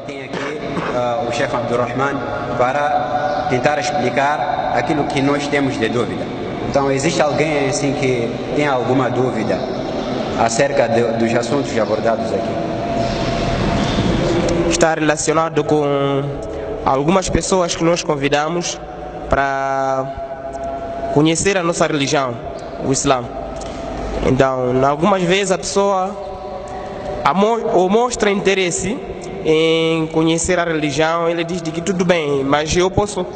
Tem aqui o chefe Abdurrahman para tentar explicar aquilo que nós temos de dúvida. Então, existe alguém assim que tem alguma dúvida acerca dos assuntos abordados aqui? Está relacionado com algumas pessoas que nós convidamos para conhecer a nossa religião, o Islã. Então, algumas vezes a pessoa ou mostra interesse em conhecer a religião, ele diz que tudo bem, mas eu posso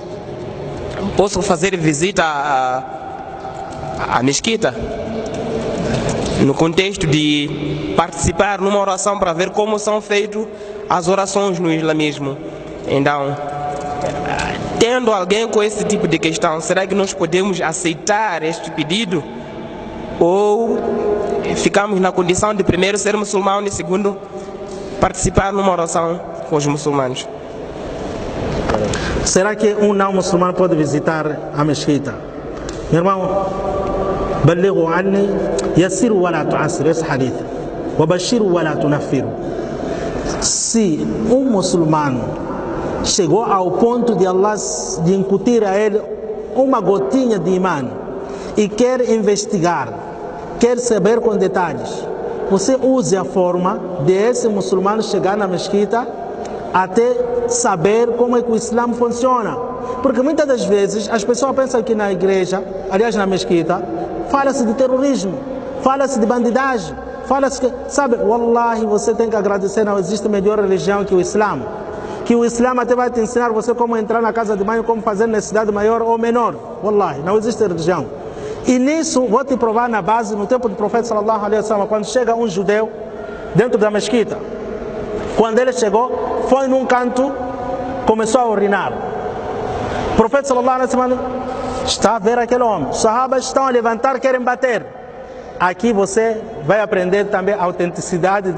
fazer visita à mesquita, no contexto de participar numa oração para ver como são feitas as orações no islamismo. Então, tendo alguém com esse tipo de questão, será que nós podemos aceitar este pedido? Ou ficamos na condição de primeiro ser muçulmano e segundo participar numa oração com os muçulmanos? Será que um não muçulmano pode visitar a mesquita? Meu irmão, بلغوا عني يسروا ولا تعسروا, esse hadith. وبشروا ولا تنفروا. Se um muçulmano chegou ao ponto de Allah de incutir a ele uma gotinha de imã e quer investigar, quer saber com detalhes, você use a forma de esse muçulmano chegar na mesquita até saber como é que o Islã funciona. Porque muitas das vezes as pessoas pensam que na igreja, aliás na mesquita, fala-se de terrorismo, fala-se de bandidagem, fala-se que, sabe, wallahi, você tem que agradecer, não existe melhor religião que o Islã. Que o Islã até vai te ensinar você como entrar na casa de banho, como fazer necessidade maior ou menor. Wallahi, não existe religião. E nisso, vou te provar na base, no tempo do profeta sallallahu alaihi wasallam, quando chega um judeu dentro da mesquita, quando ele chegou, foi num canto, começou a urinar. O profeta sallallahu alaihi wasallam está a ver aquele homem, os sahabas estão a levantar, querem bater. Aqui você vai aprender também a autenticidade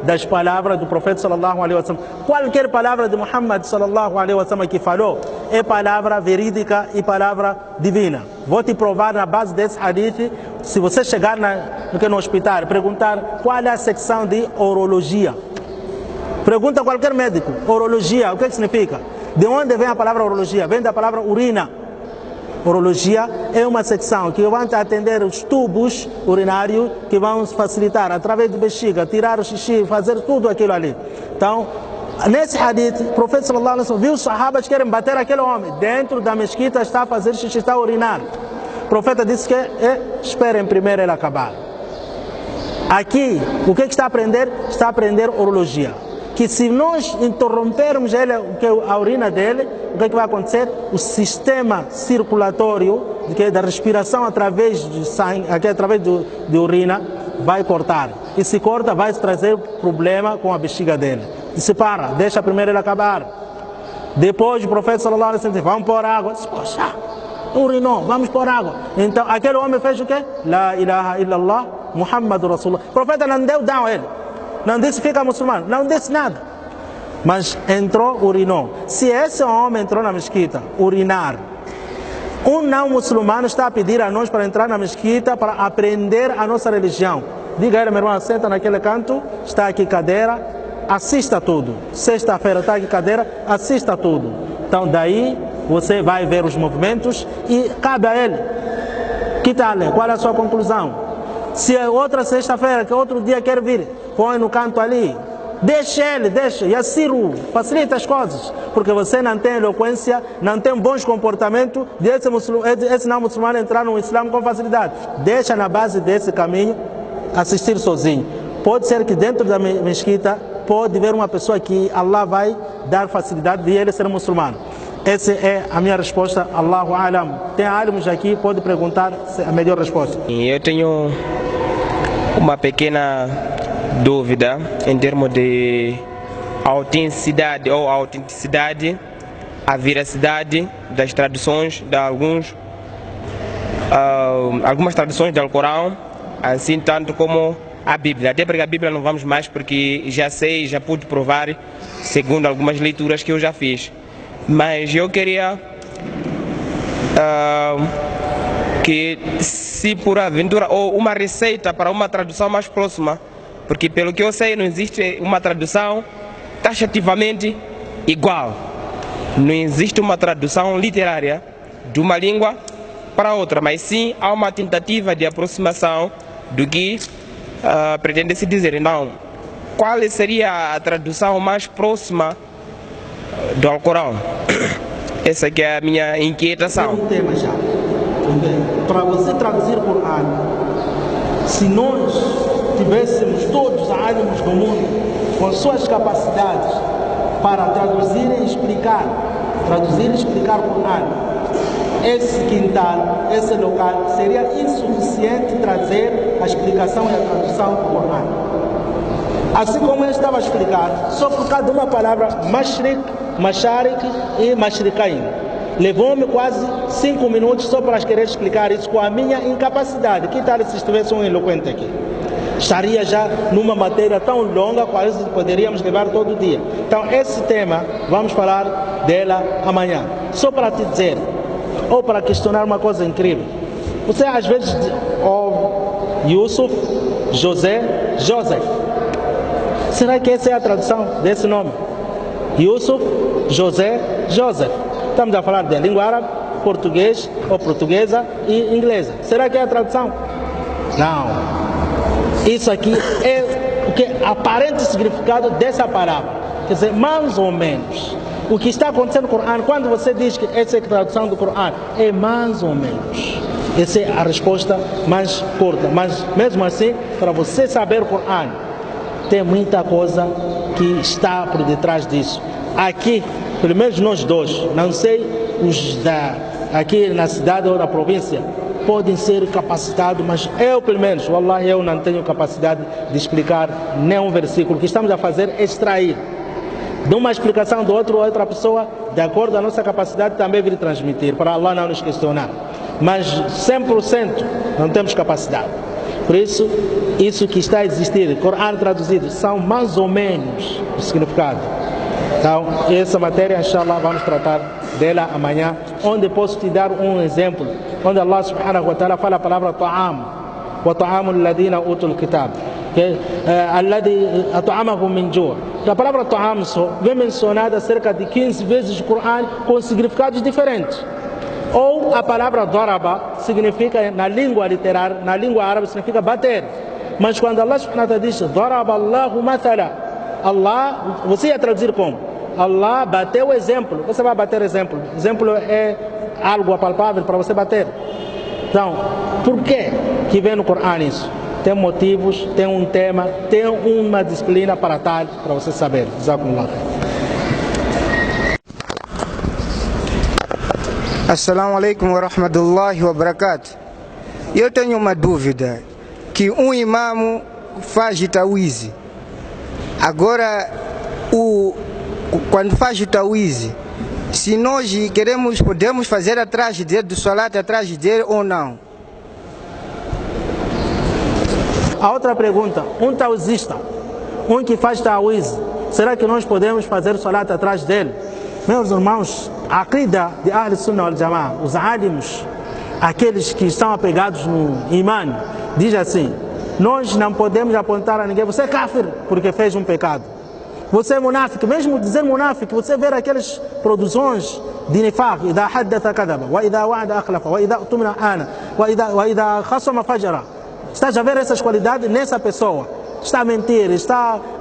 das palavras do profeta sallallahu alaihi wasallam. Qualquer palavra de Muhammad sallallahu alaihi wasallam que falou é palavra verídica e palavra divina. Vou te provar na base desse hadith. Se você chegar no hospital e perguntar qual é a secção de urologia, pergunta a qualquer médico, urologia, o que significa? De onde vem a palavra urologia? Vem da palavra urina. Urologia é uma secção que vai atender os tubos urinários que vão facilitar, através de bexiga, tirar o xixi, fazer tudo aquilo ali. Então, nesse hadith, o profeta sallallahu alaihi wasallam viu os sahabas querem bater aquele homem. Dentro da mesquita está a fazer xixi, está a urinar. O profeta disse que esperem primeiro ele acabar. Aqui, o que está a aprender? Está a aprender urologia. Que se nós interrompermos a urina dele, o que vai acontecer? O sistema circulatório da respiração através de sangue, através de urina, vai cortar. E se corta, vai trazer problema com a bexiga dele. E se para, deixa primeiro ele acabar. Depois o profeta sallallahu alaihi wasallam disse, vamos pôr água. Poxa, urinou, vamos pôr água. Então aquele homem fez o quê? La ilaha illallah, Muhammadur Rasulullah. O profeta não deu down a ele. Não disse fica muçulmano, não disse nada. Mas entrou, urinou. Se esse homem entrou na mesquita, urinar, um não muçulmano está a pedir a nós para entrar na mesquita para aprender a nossa religião. Diga a ele, meu irmão, senta naquele canto, está aqui cadeira, assista tudo. Sexta-feira está aqui cadeira, assista tudo. Então daí você vai ver os movimentos e cabe a ele. Que tal? Qual é a sua conclusão? Se é outra sexta-feira, que outro dia quer vir, põe no canto ali. Deixa ele, deixa. E assim facilita as coisas. Porque você não tem eloquência, não tem bons comportamentos de esse não muçulmano entrar no Islã com facilidade. Deixa na base desse caminho assistir sozinho. Pode ser que dentro da mesquita pode haver uma pessoa que Allah vai dar facilidade de ele ser muçulmano. Essa é a minha resposta. Allahu Alam. Tem alimos aqui, pode perguntar a melhor resposta. Eu tenho uma pequena dúvida em termos de autenticidade a veracidade das traduções de algumas traduções do Alcorão, assim tanto como a Bíblia. Até porque a Bíblia não vamos mais, porque já pude provar segundo algumas leituras que eu já fiz. Mas eu queria que, se por aventura, ou uma receita para uma tradução mais próxima, porque pelo que eu sei não existe uma tradução taxativamente igual. Não existe uma tradução literária de uma língua para outra, mas sim há uma tentativa de aproximação do que pretende-se dizer. Então, qual seria a tradução mais próxima do Alcorão? Essa que é a minha inquietação. É um tema já. Para você traduzir o Corão, se nós tivéssemos todos os ânimos do mundo com suas capacidades para traduzir e explicar o Corão, esse quintal, esse local, seria insuficiente trazer a explicação e a tradução do Corão. Assim como eu estava a explicar, só por causa de uma palavra, mashriq, masharik e mashriqain. Levou-me quase 5 minutos só para querer explicar isso com a minha incapacidade. Que tal se estivesse um eloquente aqui? Estaria já numa matéria tão longa, quase poderíamos levar todo dia. Então, esse tema, vamos falar dela amanhã. Só para te dizer, ou para questionar uma coisa incrível. Você às vezes ouve Yusuf, José, Joseph. Será que essa é a tradução desse nome? Yusuf, José, Joseph. Estamos a falar de língua árabe, português ou portuguesa e inglesa. Será que é a tradução? Não. Isso aqui é o que aparente significado dessa palavra. Quer dizer, mais ou menos. O que está acontecendo no Corão, quando você diz que essa é a tradução do Corão, é mais ou menos. Essa é a resposta mais curta. Mas, mesmo assim, para você saber o Corão, tem muita coisa que está por detrás disso. Aqui, pelo menos nós dois, não sei os aqui na cidade ou na província, podem ser capacitados, mas eu, pelo menos, wallahi, eu não tenho capacidade de explicar nenhum versículo. O que estamos a fazer é extrair de uma explicação de outra pessoa, de acordo com a nossa capacidade, também vir transmitir, para Allah não nos questionar. Mas 100% não temos capacidade. Por isso, isso que está a existir, Corão traduzido, são mais ou menos o significado. Então, essa matéria, inshallah, vamos tratar dela amanhã, onde posso te dar um exemplo, onde Allah subhanahu wa ta'ala fala a palavra ta'am, wa ta'amu alladhina utul kitab, alladhi at'amahum min ju'. A palavra ta'am vem mencionada cerca de 15 vezes no Corão com significados diferentes. Ou a palavra daraba significa, na língua literária, na língua árabe, significa bater. Mas quando Allah subhanahu wa ta'ala diz daraba Allahu mathala, Allah, você ia traduzir como? Allah bateu o exemplo. Você vai bater exemplo. Exemplo é algo apalpável para você bater. Então, por que vem no Corão isso? Tem motivos, tem um tema, tem uma disciplina para tal, para você saber. Jazakumullah khair. Assalamu alaikum wa rahmatullahi wa barakatuh. Eu tenho uma dúvida, que um imamo faz tawizi. Agora, quando faz tawizi, se nós podemos fazer atrás dele, do salat atrás dele ou não? A outra pergunta, um tawizista, um que faz tawiz, será que nós podemos fazer salat atrás dele? Meus irmãos, a aqida de Ahl Sunnah wal Jama'ah, os alimos, aqueles que estão apegados no imã, diz assim: nós não podemos apontar a ninguém, você é kafir porque fez um pecado, você é munáfico. Mesmo dizer munáfico, você vê aquelas produções de nifaq, idha haddatha kadaba, wa idha wa'ada akhlafa, wa idha utumina ana, wa idha khasama fajara. Estás a ver essas qualidades nessa pessoa? Está a mentir,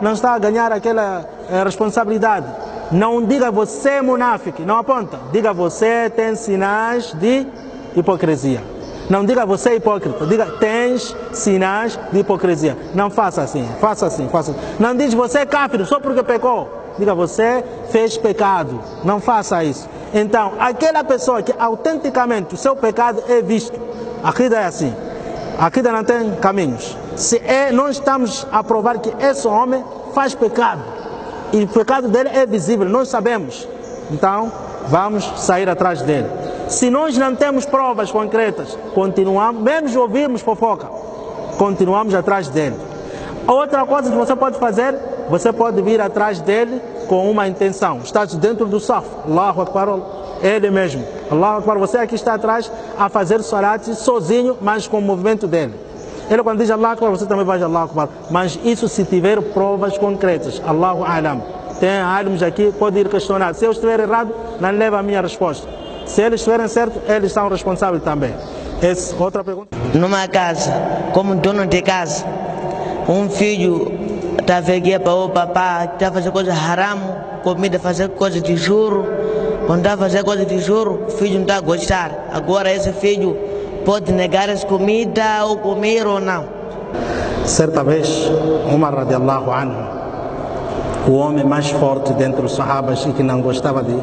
não está a ganhar aquela responsabilidade. Não diga você é munáfico, não aponta. Diga você tem sinais de hipocrisia. Não diga você é hipócrita, diga tens sinais de hipocrisia. Não faça assim, faça assim, faça assim. Não diz você é kafir só porque pecou. Diga você fez pecado. Não faça isso. Então, aquela pessoa que autenticamente o seu pecado é visto, a aqida é assim. A aqida não tem caminhos. Se nós estamos a provar que esse homem faz pecado, e o pecado dele é visível, nós sabemos, então vamos sair atrás dele. Se nós não temos provas concretas, continuamos, menos ouvirmos fofoca, continuamos atrás dele. Outra coisa que você pode fazer, você pode vir atrás dele com uma intenção. Estás dentro do saf, Allahu Akbar, ele mesmo, Allahu Akbar, você aqui está atrás a fazer salat sozinho, mas com o movimento dele. Ele quando diz Allahu Akbar, você também vai Allahu Akbar. Mas isso se tiver provas concretas. Allahu Alam. tem álimos aqui, pode ir questionar. Se eu estiver errado, não leva a minha resposta. Se eles estiverem certos, eles são responsáveis também. Essa outra pergunta. Numa casa, como dono de casa, um filho está a ver para o papai, está a fazer coisa haram, comida, fazer coisa de juro. Quando está a fazer coisa de juro, o filho não está a gostar. Agora esse filho pode negar essa comida ou comer ou não. Certa vez, Umar radiallahu anhu, o homem mais forte dentre os sahabas e que não gostava de...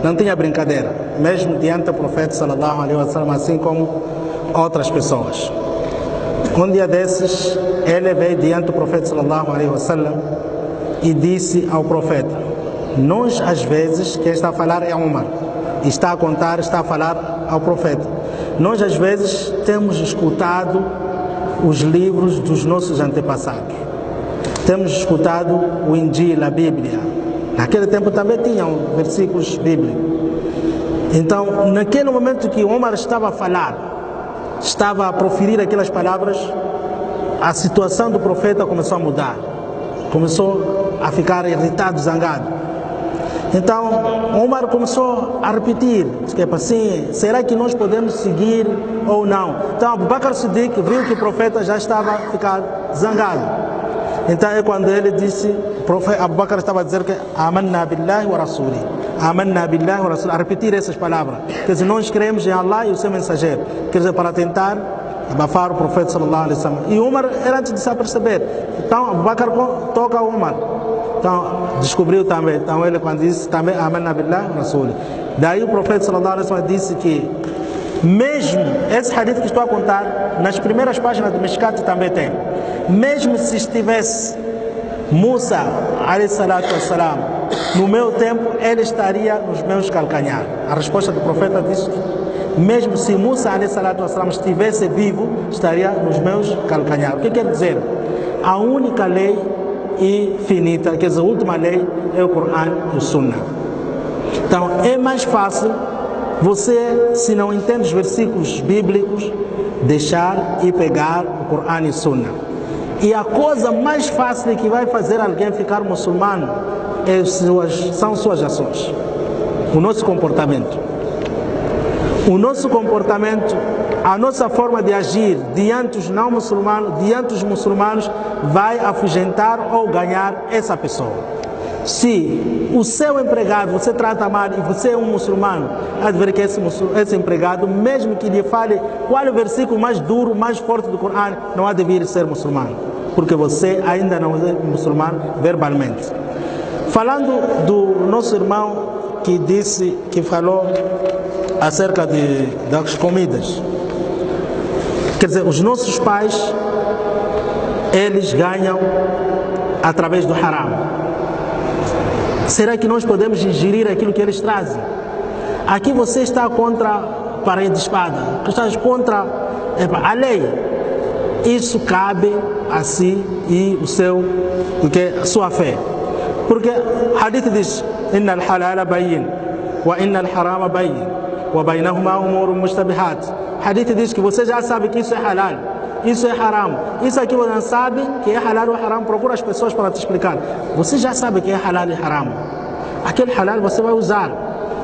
Não tinha brincadeira, mesmo diante do profeta sallallahu alaihi wasallam, assim como outras pessoas. Um dia desses, ele veio diante do profeta sallallahu alaihi wasallam e disse ao profeta: nós às vezes, quem está a falar é Umar, está a contar, está a falar ao profeta. Nós às vezes temos escutado os livros dos nossos antepassados. Temos escutado o Injil, a Bíblia. Naquele tempo também tinham versículos bíblicos. Então, naquele momento que Umar estava a falar, estava a proferir aquelas palavras, a situação do profeta começou a mudar. Começou a ficar irritado, zangado. Então, Umar começou a repetir, assim, será que nós podemos seguir ou não? Então, Abu Bakr Siddiq viu que o profeta já estava a ficar zangado. Então, é quando ele disse, Abu Bakr estava a dizer que amanna billahi wa rasuli, amanna billahi wa rasuli, a repetir essas palavras. Quer dizer, nós cremos em Allah e o seu mensageiro. Quer dizer, para tentar abafar o profeta sallallahu alaihi wasallam. E Umar era antes de se aperceber. Então, Abu Bakr toca a Umar. Então, descobriu também. Então, ele quando disse também amanna billahi wa rasuli. Daí o profeta sallallahu alaihi wasallam disse que mesmo, esse hadith que estou a contar, nas primeiras páginas do Mishkat também tem. Mesmo se estivesse Musa, alayhi salatu wassalam, no meu tempo, ele estaria nos meus calcanhares. A resposta do profeta disse que mesmo se Musa, alayhi salatu wassalam, estivesse vivo, estaria nos meus calcanhares. O que quer dizer? A única lei infinita, quer dizer, a última lei é o Coran e o Sunnah. Então, é mais fácil você, se não entende os versículos bíblicos, deixar e pegar o Coran e o Sunnah. E a coisa mais fácil que vai fazer alguém ficar muçulmano são suas ações, o nosso comportamento. O nosso comportamento, a nossa forma de agir diante dos não muçulmanos, diante dos muçulmanos, vai afugentar ou ganhar essa pessoa. Se o seu empregado você trata mal e você é um muçulmano, há de ver que esse empregado, mesmo que lhe fale qual é o versículo mais duro, mais forte do Coran, não há de vir ser muçulmano, porque você ainda não é muçulmano verbalmente. Falando do nosso irmão que falou acerca das comidas, quer dizer, os nossos pais, eles ganham através do haram. Será que nós podemos ingerir aquilo que eles trazem? Aqui você está contra a parede de espada, está contra a lei. Isso cabe a si e a sua fé. Porque o hadith diz: Inna al-halala bayin, wa inna al-harama bayin, wa bainahuma umurun mustabihat. O hadith diz que você já sabe que isso é halal, isso é haram. Isso aqui você não sabe que é halal ou haram, procura as pessoas para te explicar. Você já sabe que é halal e haram. Aquele halal você vai usar,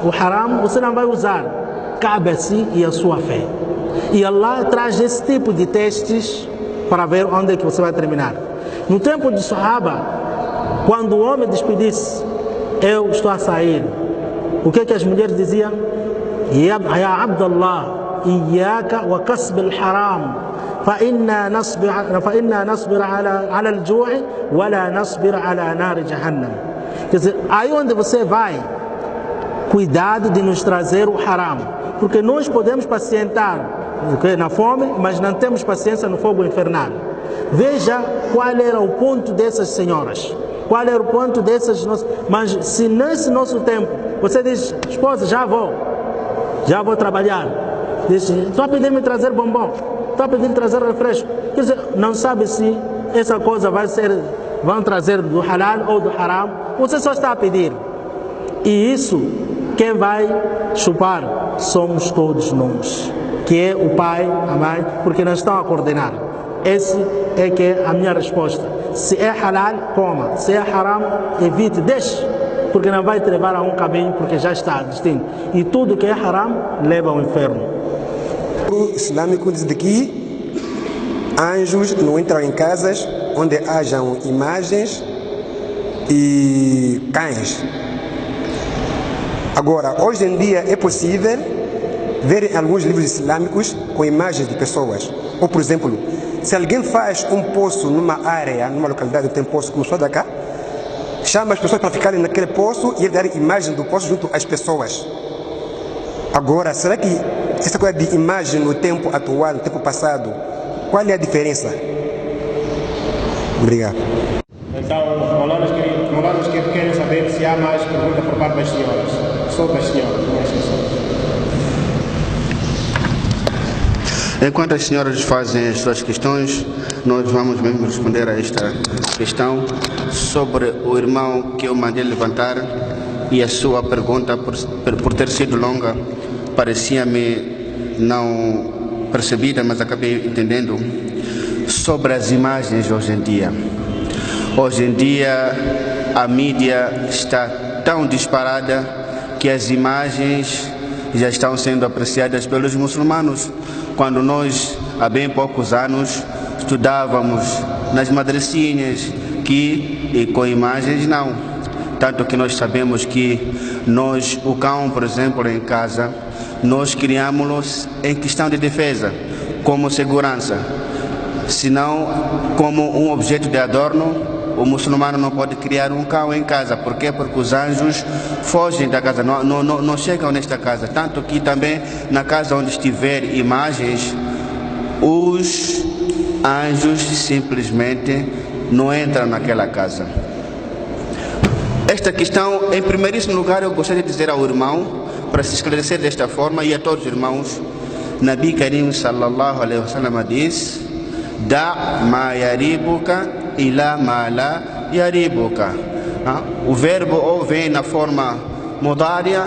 o haram você não vai usar. Cabe a si e a sua fé. E Allah traz esse tipo de testes para ver onde é que você vai terminar. No tempo de Sahaba, quando o homem despedisse, eu estou a sair, o que as mulheres diziam? Ya Abdallah, iyaka wa kasb al-haram. فإنا نصبر على الجوع ولا نصبر على نار جهنم. Quer dizer, aí onde você vai, cuidado de nos trazer o haram, porque nós podemos pacientar na fome, mas não temos paciência no fogo infernal. Veja qual era o ponto dessas senhoras, qual era o ponto dessas nossas. Mas se nesse nosso tempo você diz: esposa, já vou trabalhar, diz: estou a pedir me trazer bombom, estou a pedir trazer refresco. Quer dizer, não sabe se essa coisa vão trazer do halal ou do haram, você só está a pedir. E isso, quem vai chupar somos todos nós, que é o pai, a mãe, porque não estão a coordenar. Esse é que é a minha resposta. Se é halal, coma. Se é haram, evite, deixe. Porque não vai te levar a um caminho, porque já está destino. E tudo que é haram leva ao inferno. O islâmico diz de que anjos não entram em casas onde hajam imagens e cães. Agora, hoje em dia é possível ver alguns livros islâmicos com imagens de pessoas. Ou, por exemplo, se alguém faz um poço numa área, numa localidade onde tem poço, como só da cá, chama as pessoas para ficarem naquele poço e dar imagem do poço junto às pessoas. Agora, será que essa coisa de imagem no tempo atual, no tempo passado, qual é a diferença? Obrigado. Então, Molanas querem saber se há mais perguntas por parte das senhoras. Sobre as senhoras, não é assim. Enquanto as senhoras fazem as suas questões, nós vamos mesmo responder a esta questão sobre o irmão que eu mandei levantar e a sua pergunta, por ter sido longa, parecia-me não percebida, mas acabei entendendo, sobre as imagens hoje em dia. Hoje em dia a mídia está tão disparada que as imagens já estão sendo apreciadas pelos muçulmanos. Quando nós, há bem poucos anos, estudávamos nas madrecinhas e com imagens não. Tanto que nós sabemos que nós, o cão, por exemplo, em casa, nós criamos-los em questão de defesa, como segurança. Senão, como um objeto de adorno, o muçulmano não pode criar um cão em casa. Por quê? Porque os anjos fogem da casa, não chegam nesta casa. Tanto que também na casa onde estiver imagens, os anjos simplesmente não entram naquela casa. Esta questão, em primeiríssimo lugar, eu gostaria de dizer ao irmão, para se esclarecer desta forma, e a todos os irmãos, Nabi Karim sallallahu alaihi wasallam diz: da ma yaribuka ila ma la yaribuka. O verbo ou vem na forma mudária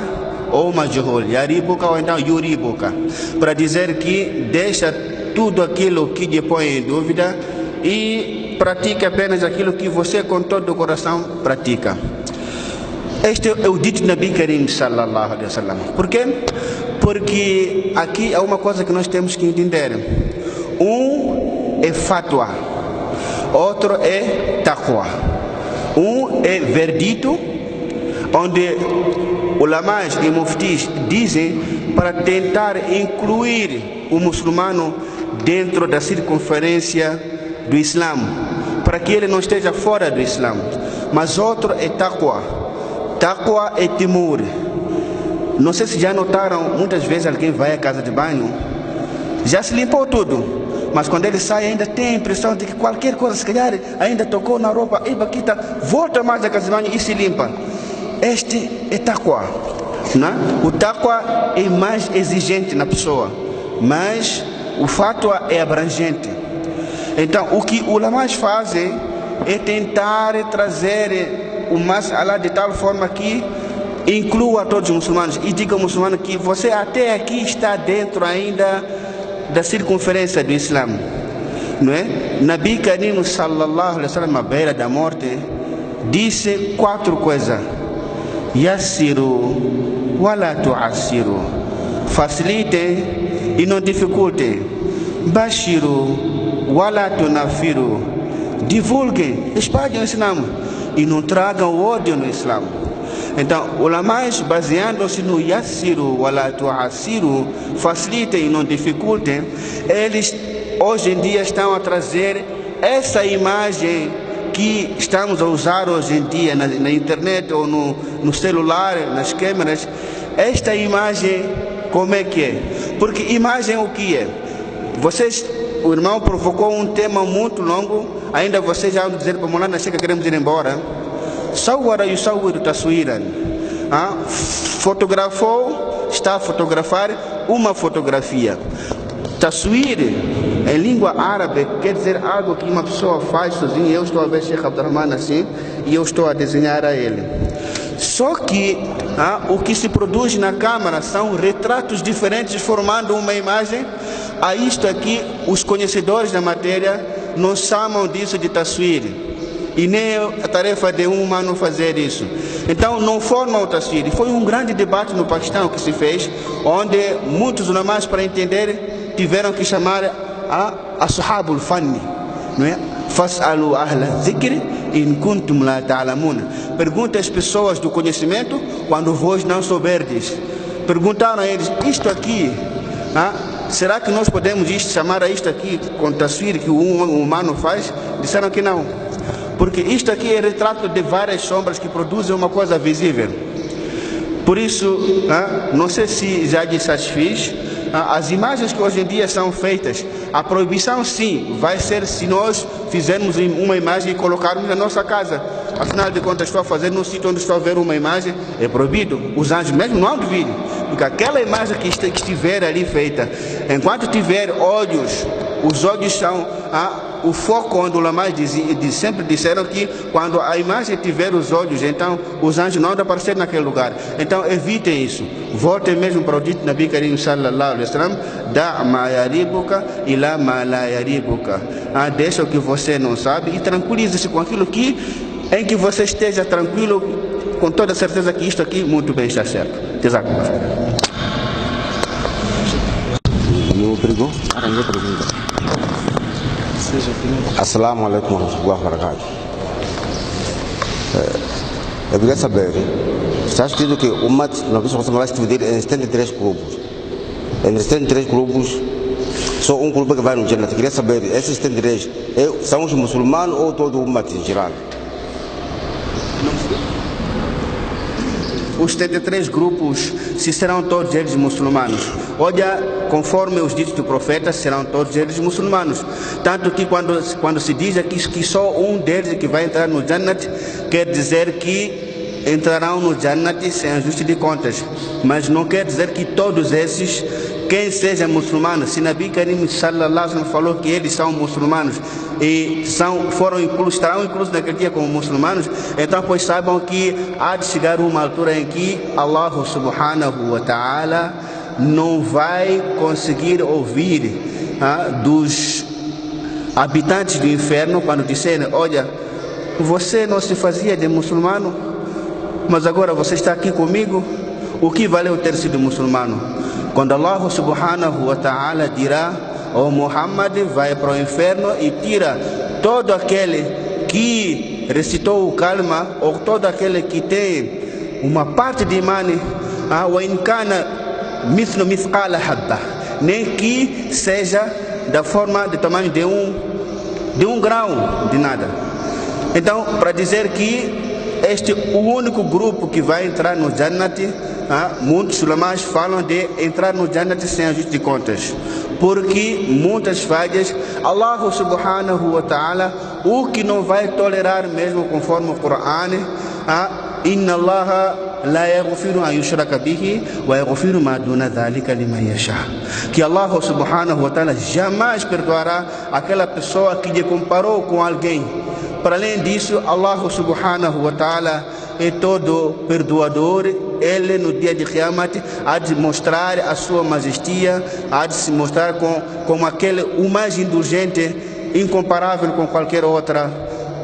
ou majhul, yaribuka ou então yuribuka, para dizer que deixa tudo aquilo que lhe põe em dúvida e pratique apenas aquilo que você com todo o coração pratica. Este é o dito de Nabi Karim sallallahu alaihi wasallam. Por quê? Porque aqui há uma coisa que nós temos que entender. Um é fatwa, outro é taqwa. Um é verdito, onde ulamás e muftis dizem para tentar incluir o muçulmano dentro da circunferência do Islã, para que ele não esteja fora do Islã. Mas outro é taqwa. Taqwa é temor. Não sei se já notaram, muitas vezes alguém vai à casa de banho, já se limpou tudo, mas quando ele sai ainda tem a impressão de que qualquer coisa, se calhar ainda tocou na roupa, e baquita, volta mais à casa de banho e se limpa. Este é taqwa, né? O taqwa é mais exigente na pessoa, mas o fatwa é abrangente. Então o que os ulamás fazem é tentar trazer o mas'ala de tal forma que inclua todos os muçulmanos e diga ao muçulmano que você até aqui está dentro ainda da circunferência do Islã, não é? Nabi Karim sallallahu alaihi wasallam, à beira da morte, disse 4 coisas: yassiru wala tu'assiru, facilite e não dificulte, bashiru wala tunafiru, divulguem, espalhem o Islã e não tragam ódio no Islã. Então, ulamás, baseando-se no yassiru wala tu'assiru, facilitem e não dificultem, eles hoje em dia estão a trazer essa imagem que estamos a usar hoje em dia na internet ou no celular, nas câmeras. Esta imagem, como é que é? Porque imagem o que é? O irmão provocou um tema muito longo, ainda vocês já vão dizer para o Molana, chega, queremos ir embora. Sawara yusawiru taswiran. Fotografou, está a fotografar uma fotografia. Taswir, em língua árabe, quer dizer algo que uma pessoa faz sozinha. Eu estou a ver Sheikh Abdurrahman assim e eu estou a desenhar a ele. Só que o que se produz na câmara são retratos diferentes formando uma imagem. A isto aqui, os conhecedores da matéria não chamam disso de taswir. e nem a tarefa de um humano fazer isso. Então não formam o tafsir. Foi um grande debate no Paquistão que se fez, onde muitos ulemas, para entender, tiveram que chamar a ashabul fanni, não é? Fas'alu ahla dhikri in kuntum la ta'lamun. Pergunta às pessoas do conhecimento quando vós não souberdes. Perguntaram a eles: isto aqui, será que nós podemos chamar a isto aqui com tafsir que o humano faz? Disseram que não, porque isto aqui é retrato de várias sombras que produzem uma coisa visível. Por isso, não sei se já lhe satisfiz. As imagens que hoje em dia são feitas, a proibição sim vai ser se nós fizermos uma imagem e colocarmos na nossa casa. Afinal de contas, estou a fazer num sítio onde estou a ver uma imagem, é proibido. Os anjos mesmo não hão de vir, porque aquela imagem que estiver ali feita, enquanto tiver olhos, os olhos são o foco onde os ulamás sempre disseram que quando a imagem tiver os olhos, então os anjos não vão aparecer naquele lugar. Então evitem isso. Voltem mesmo para o dito Nabi Karim sallallahu alaihi wasallam: da ma yaribuka ila ma la yaribuka. Deixa o que você não sabe e tranquilize-se com aquilo em que você esteja tranquilo, com toda certeza que isto aqui muito bem está certo. Assalamu alaikum warahmatullahi wabarakatuh. Eu queria saber, está escrito que o Umat não vai se dividir em 73 grupos. Entre 73 grupos, só um grupo que vai no Jannat. Eu queria saber, esses 73 são os muçulmanos ou todo o Umat em geral? Os 73 grupos, se serão todos eles muçulmanos. Olha, conforme os ditos do profeta, serão todos eles muçulmanos. Tanto que quando se diz aqui que só um deles que vai entrar no Jannat, quer dizer que entrarão no Jannat sem ajuste de contas. Mas não quer dizer que todos esses, quem seja muçulmano, se Nabi Karim sallallahu alaihi wasallam falou que eles são muçulmanos e estarão inclusos naquele dia como muçulmanos, então pois saibam que há de chegar uma altura em que Allah subhanahu wa ta'ala não vai conseguir ouvir dos habitantes do inferno quando disserem: olha, você não se fazia de muçulmano, mas agora você está aqui comigo, o que valeu ter sido muçulmano? Quando Allah subhanahu wa ta'ala dirá: Muhammad vai para o inferno e tira todo aquele que recitou o kalma, ou todo aquele que tem uma parte de imani, wa in kana mithlu mithqala habba, nem que seja da forma de tamanho de um grão de nada. Então, para dizer que o único grupo que vai entrar no Jannat, muitos ulamás falam de entrar no Jannat sem ajuste de contas, porque muitas falhas, Allah subhanahu wa ta'ala, o que não vai tolerar mesmo conforme o Coran, inna Allah la yaghfiru an yushraka bihi wa yaghfiru ma duna dhalika liman yasha. Que Allah subhanahu wa ta'ala jamais perdoará aquela pessoa que lhe comparou com alguém. Para além disso, Allah subhanahu wa ta'ala é todo perdoador. Ele no dia de Qiyamah há de mostrar a sua majestia, há de se mostrar como aquele o mais indulgente, incomparável com qualquer outra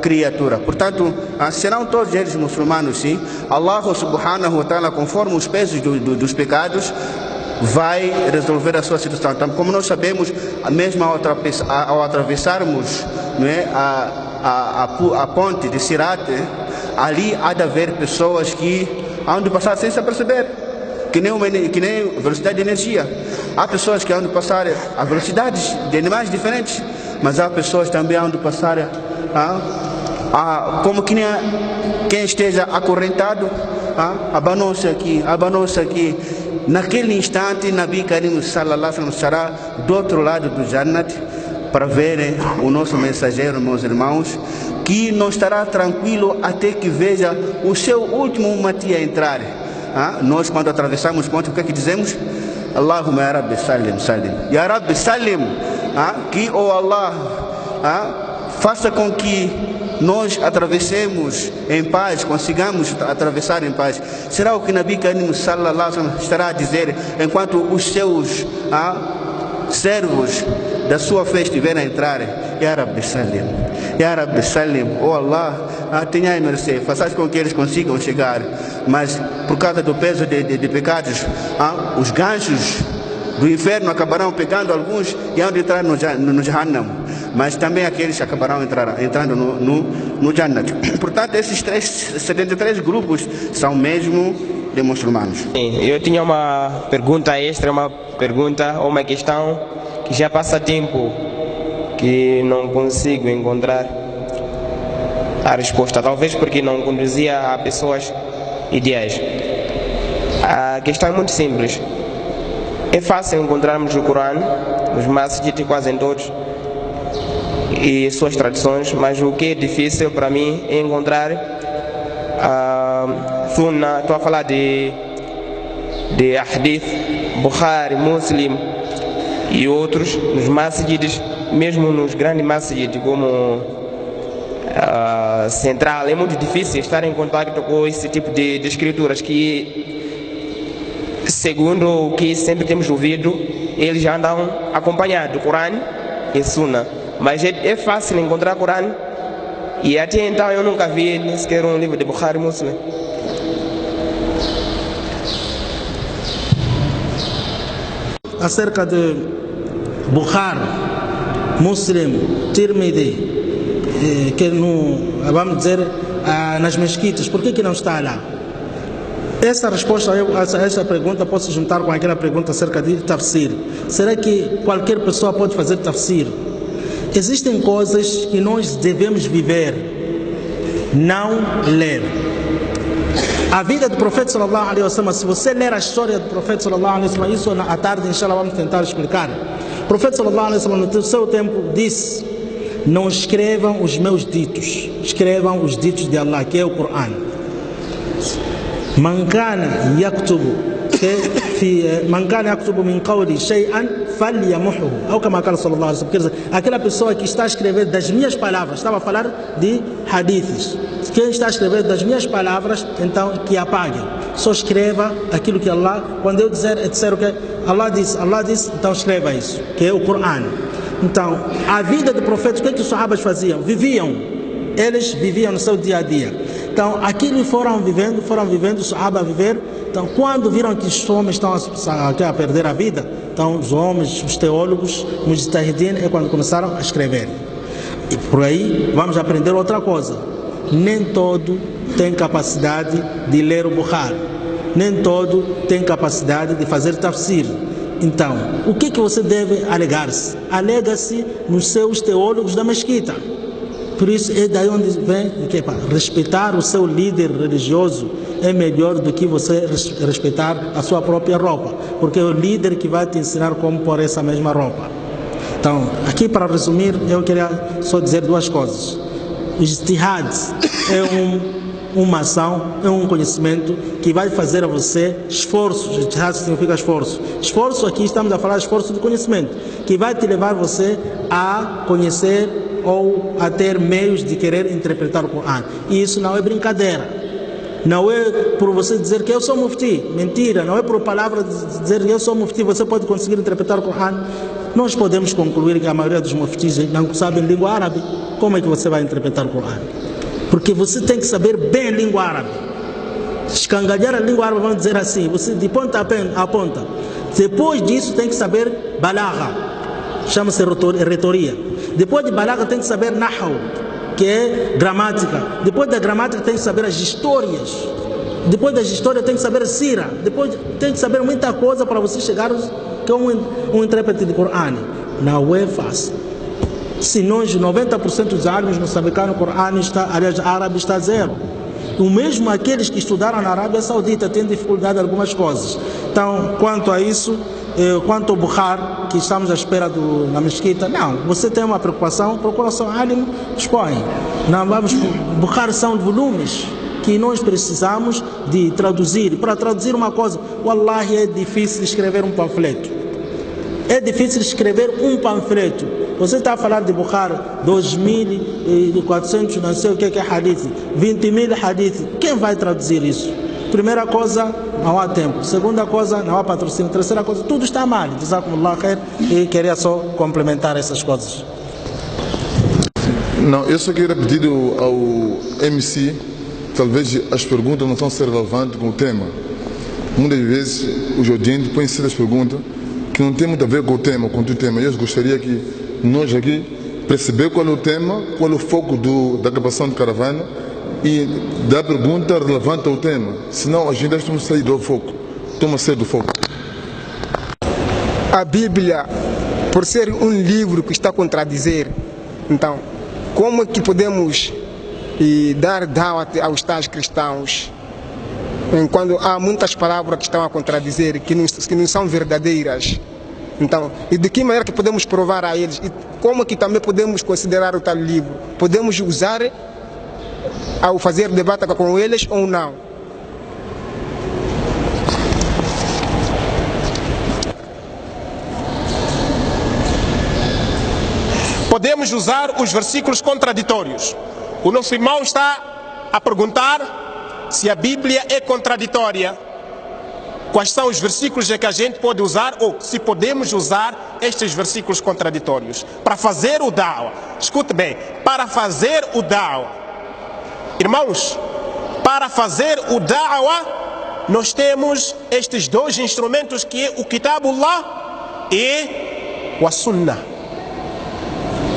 criatura. Portanto, serão todos eles muçulmanos, sim. Allah subhanahu wa ta'ala, conforme os pesos dos pecados, vai resolver a sua situação. Então, como nós sabemos, mesmo ao atravessarmos, não é, a ponte de Sirat, ali há de haver pessoas que hão de passar sem se perceber, que nem velocidade de energia. Há pessoas que hão de passar a velocidades de animais diferentes, mas há pessoas também hão de passar como que nem quem esteja acorrentado, abanou-se aqui. Naquele instante, Nabi Karim sallallahu alaihi wasallam estará do outro lado do Jannat para ver o nosso mensageiro, meus irmãos, que não estará tranquilo até que veja o seu último umatia entrar. Nós, quando atravessamos o ponte, o que é que dizemos? Allahumma ya Rabbi salim, salim. Ya Rabbi salim. Que, Allah, faça com que nós atravessemos em paz, consigamos atravessar em paz. Será o que Nabi Karim sallallahu alaihi wasallam estará a dizer enquanto os seus servos da sua fé estiverem a entrar, Ya Rabbi Salim, Ya Rabbi Salim, oh Allah, tenha mercê, faças com que eles consigam chegar, mas por causa do peso de pecados, os ganchos do inferno acabarão pegando alguns e hão de entrar no Jahannam, mas também aqueles acabarão entrando no Jannat. Portanto, esses 73 grupos são mesmo de muçulmanos. Sim, eu tinha uma pergunta extra, uma pergunta ou uma questão que já passa tempo que não consigo encontrar a resposta, talvez porque não conduzia a pessoas ideais. A questão é muito simples. É fácil encontrarmos o Corão nos masjid, quase em todos, e suas traduções, mas o que é difícil para mim é encontrar a Sunna. Estou a falar de Hadith, Bukhari, Muslim e outros nos masjids, mesmo nos grandes masjids como Central. É muito difícil estar em contato com esse tipo de escrituras que, segundo o que sempre temos ouvido, eles já andam acompanhados do Corão e Sunna. Mas é fácil encontrar Corão, e até então eu nunca vi nem sequer um livro de Bukhari Muslim. Acerca de Bukhari, Muslim, Tirmidhi, que vamos dizer nas mesquitas, por que não está lá? Essa resposta a essa pergunta pode se juntar com aquela pergunta acerca de tafsir. Será que qualquer pessoa pode fazer tafsir? Existem coisas que nós devemos viver, não ler. A vida do profeta sallallahu alaihi wasallam, se você ler a história do profeta sallallahu alaihi wasallam, isso à tarde, inshallah, vamos tentar explicar. O profeta sallallahu alaihi wasallam, no seu tempo, disse: não escrevam os meus ditos, escrevam os ditos de Allah, que é o Corão. من كان يكتب من قولي شيئا فليمحه, ou como قال صلى الله عليه وسلم. Quer dizer, aquela pessoa que está a escrever das minhas palavras, estava a falar de hadiths, quem está a escrever das minhas palavras, então que apague, só escreva aquilo que Allah, quando eu disser o que Allah disse, então escreva isso, que é o Corão. Então, a vida do profeta, o que os sahabas faziam? Eles viviam no seu dia a dia. Então, aquilo foram vivendo, os sahabas a viver. Então, quando viram que os homens estão a perder a vida, então os homens, os teólogos, os mujtahidin, é quando começaram a escrever. E por aí vamos aprender outra coisa. Nem todo tem capacidade de ler o Bukhari. Nem todo tem capacidade de fazer tafsir. Então, o que você deve alegar-se? Alega-se nos seus teólogos da mesquita. Por isso é daí onde vem que respeitar o seu líder religioso é melhor do que você respeitar a sua própria roupa, porque é o líder que vai te ensinar como pôr essa mesma roupa. Então, aqui para resumir, eu queria só dizer duas coisas. O ijtihad é uma ação, é um conhecimento que vai fazer a você esforço. Ijtihad significa esforço. Esforço, aqui estamos a falar de esforço de conhecimento, que vai te levar você a conhecer ou a ter meios de querer interpretar o Corão. E isso não é brincadeira. Não é por você dizer que eu sou mufti. Mentira, não é por palavra dizer que eu sou mufti, você pode conseguir interpretar o Corão. Nós podemos concluir que a maioria dos muftis não sabem língua árabe. Como é que você vai interpretar o Corão? Porque você tem que saber bem a língua árabe. Escangalhar a língua árabe, vamos dizer assim, você de ponta a ponta. Depois disso tem que saber balagha, chama-se retoria. Depois de balagha tem que saber nahaw, que é gramática. Depois da gramática tem que saber as histórias. Depois das histórias tem que saber sira. Depois tem que saber muita coisa para você chegar que é um intérprete de Corão. Não é fácil. Se nós, 90% dos alunos moçambicanos, o Corão aliás, árabe está zero. O mesmo aqueles que estudaram na Arábia Saudita têm dificuldade em algumas coisas. Então, quanto a isso, quanto ao Bukhari, que estamos à espera na mesquita, não, você tem uma preocupação, procura só alim, expõe. Não vamos, Bukhari são volumes que nós precisamos de traduzir. Para traduzir uma coisa, wallahi, é difícil escrever um panfleto. É difícil escrever um panfleto. Você está a falar de Bukhari, 2.400, não sei o que é hadith, 20.000 hadith. Quem vai traduzir isso? Primeira coisa, não há tempo. Segunda coisa, não há patrocínio. Terceira coisa, tudo está mal. Jazakumullah khair. E queria só complementar essas coisas. Não, eu só queria pedir ao MC, talvez as perguntas não são ser relevantes com o tema. Muitas vezes os audientes põem certas perguntas que não tem muito a ver com o tema, com o tema. Eu gostaria que nós aqui perceber qual é o tema, qual é o foco da gravação de caravana e da pergunta relevante ao tema. Senão a gente estamos a sair do foco. Estamos a sair do foco. A Bíblia, por ser um livro que está a contradizer, então, como é que podemos dar dawat aos tais cristãos quando há muitas palavras que estão a contradizer, que não são verdadeiras? Então, e de que maneira que podemos provar a eles? E como é que também podemos considerar o tal livro? Podemos usar ao fazer debate com eles ou não? Podemos usar os versículos contraditórios. O nosso irmão está a perguntar se a Bíblia é contraditória. Quais são os versículos que a gente pode usar, ou se podemos usar estes versículos contraditórios para fazer o da'wa. Escute bem, para fazer o da'wa. Irmãos, para fazer o da'wa, nós temos estes dois instrumentos, que é o Kitabullah e o Sunnah.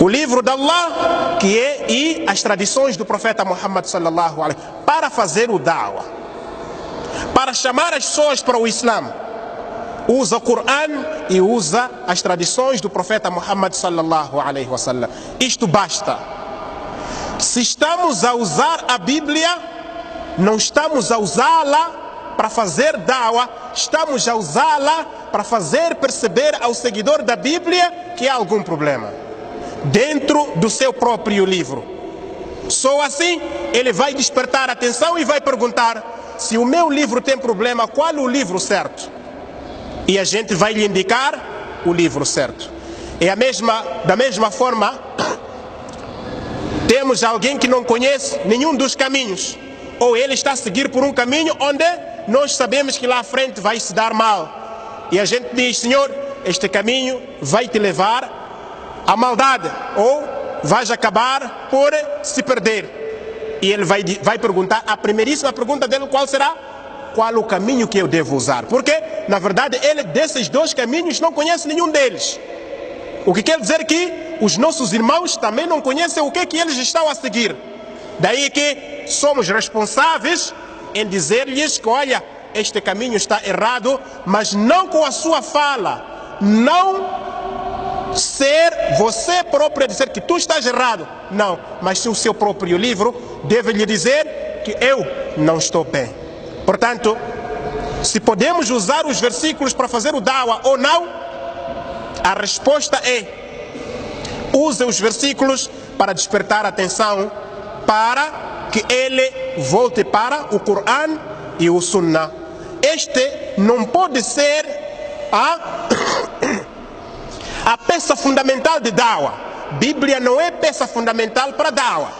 O livro de Allah, que é, e as tradições do profeta Muhammad sallallahu alaihi wasallam, para fazer o da'wa, para chamar as pessoas para o Islã, usa o Coran e usa as tradições do profeta Muhammad sallallahu alaihi wasallam. Isto basta. Se estamos a usar a Bíblia, não estamos a usá-la para fazer da'wa, estamos a usá-la para fazer perceber ao seguidor da Bíblia que há algum problema dentro do seu próprio livro. Só assim ele vai despertar a atenção e vai perguntar: se o meu livro tem problema, qual é o livro certo? E a gente vai lhe indicar o livro certo. Da mesma forma, temos alguém que não conhece nenhum dos caminhos, ou ele está a seguir por um caminho onde nós sabemos que lá à frente vai se dar mal, e a gente diz: Senhor, este caminho vai te levar a maldade, ou vais acabar por se perder. E ele vai perguntar, a primeiríssima pergunta dele, qual será? Qual o caminho que eu devo usar? Porque, na verdade, ele desses dois caminhos não conhece nenhum deles. O que quer dizer que os nossos irmãos também não conhecem o que eles estão a seguir. Daí que somos responsáveis em dizer-lhes que, olha, este caminho está errado, mas não com a sua fala, não ser você próprio a dizer que tu estás errado, não, mas se o seu próprio livro deve lhe dizer que eu não estou bem. Portanto, se podemos usar os versículos para fazer o da'wa ou não, a resposta é: use os versículos para despertar a atenção, para que ele volte para o Coran e o Sunnah. Este não pode ser a peça fundamental de da'wa. Bíblia não é peça fundamental para da'wa.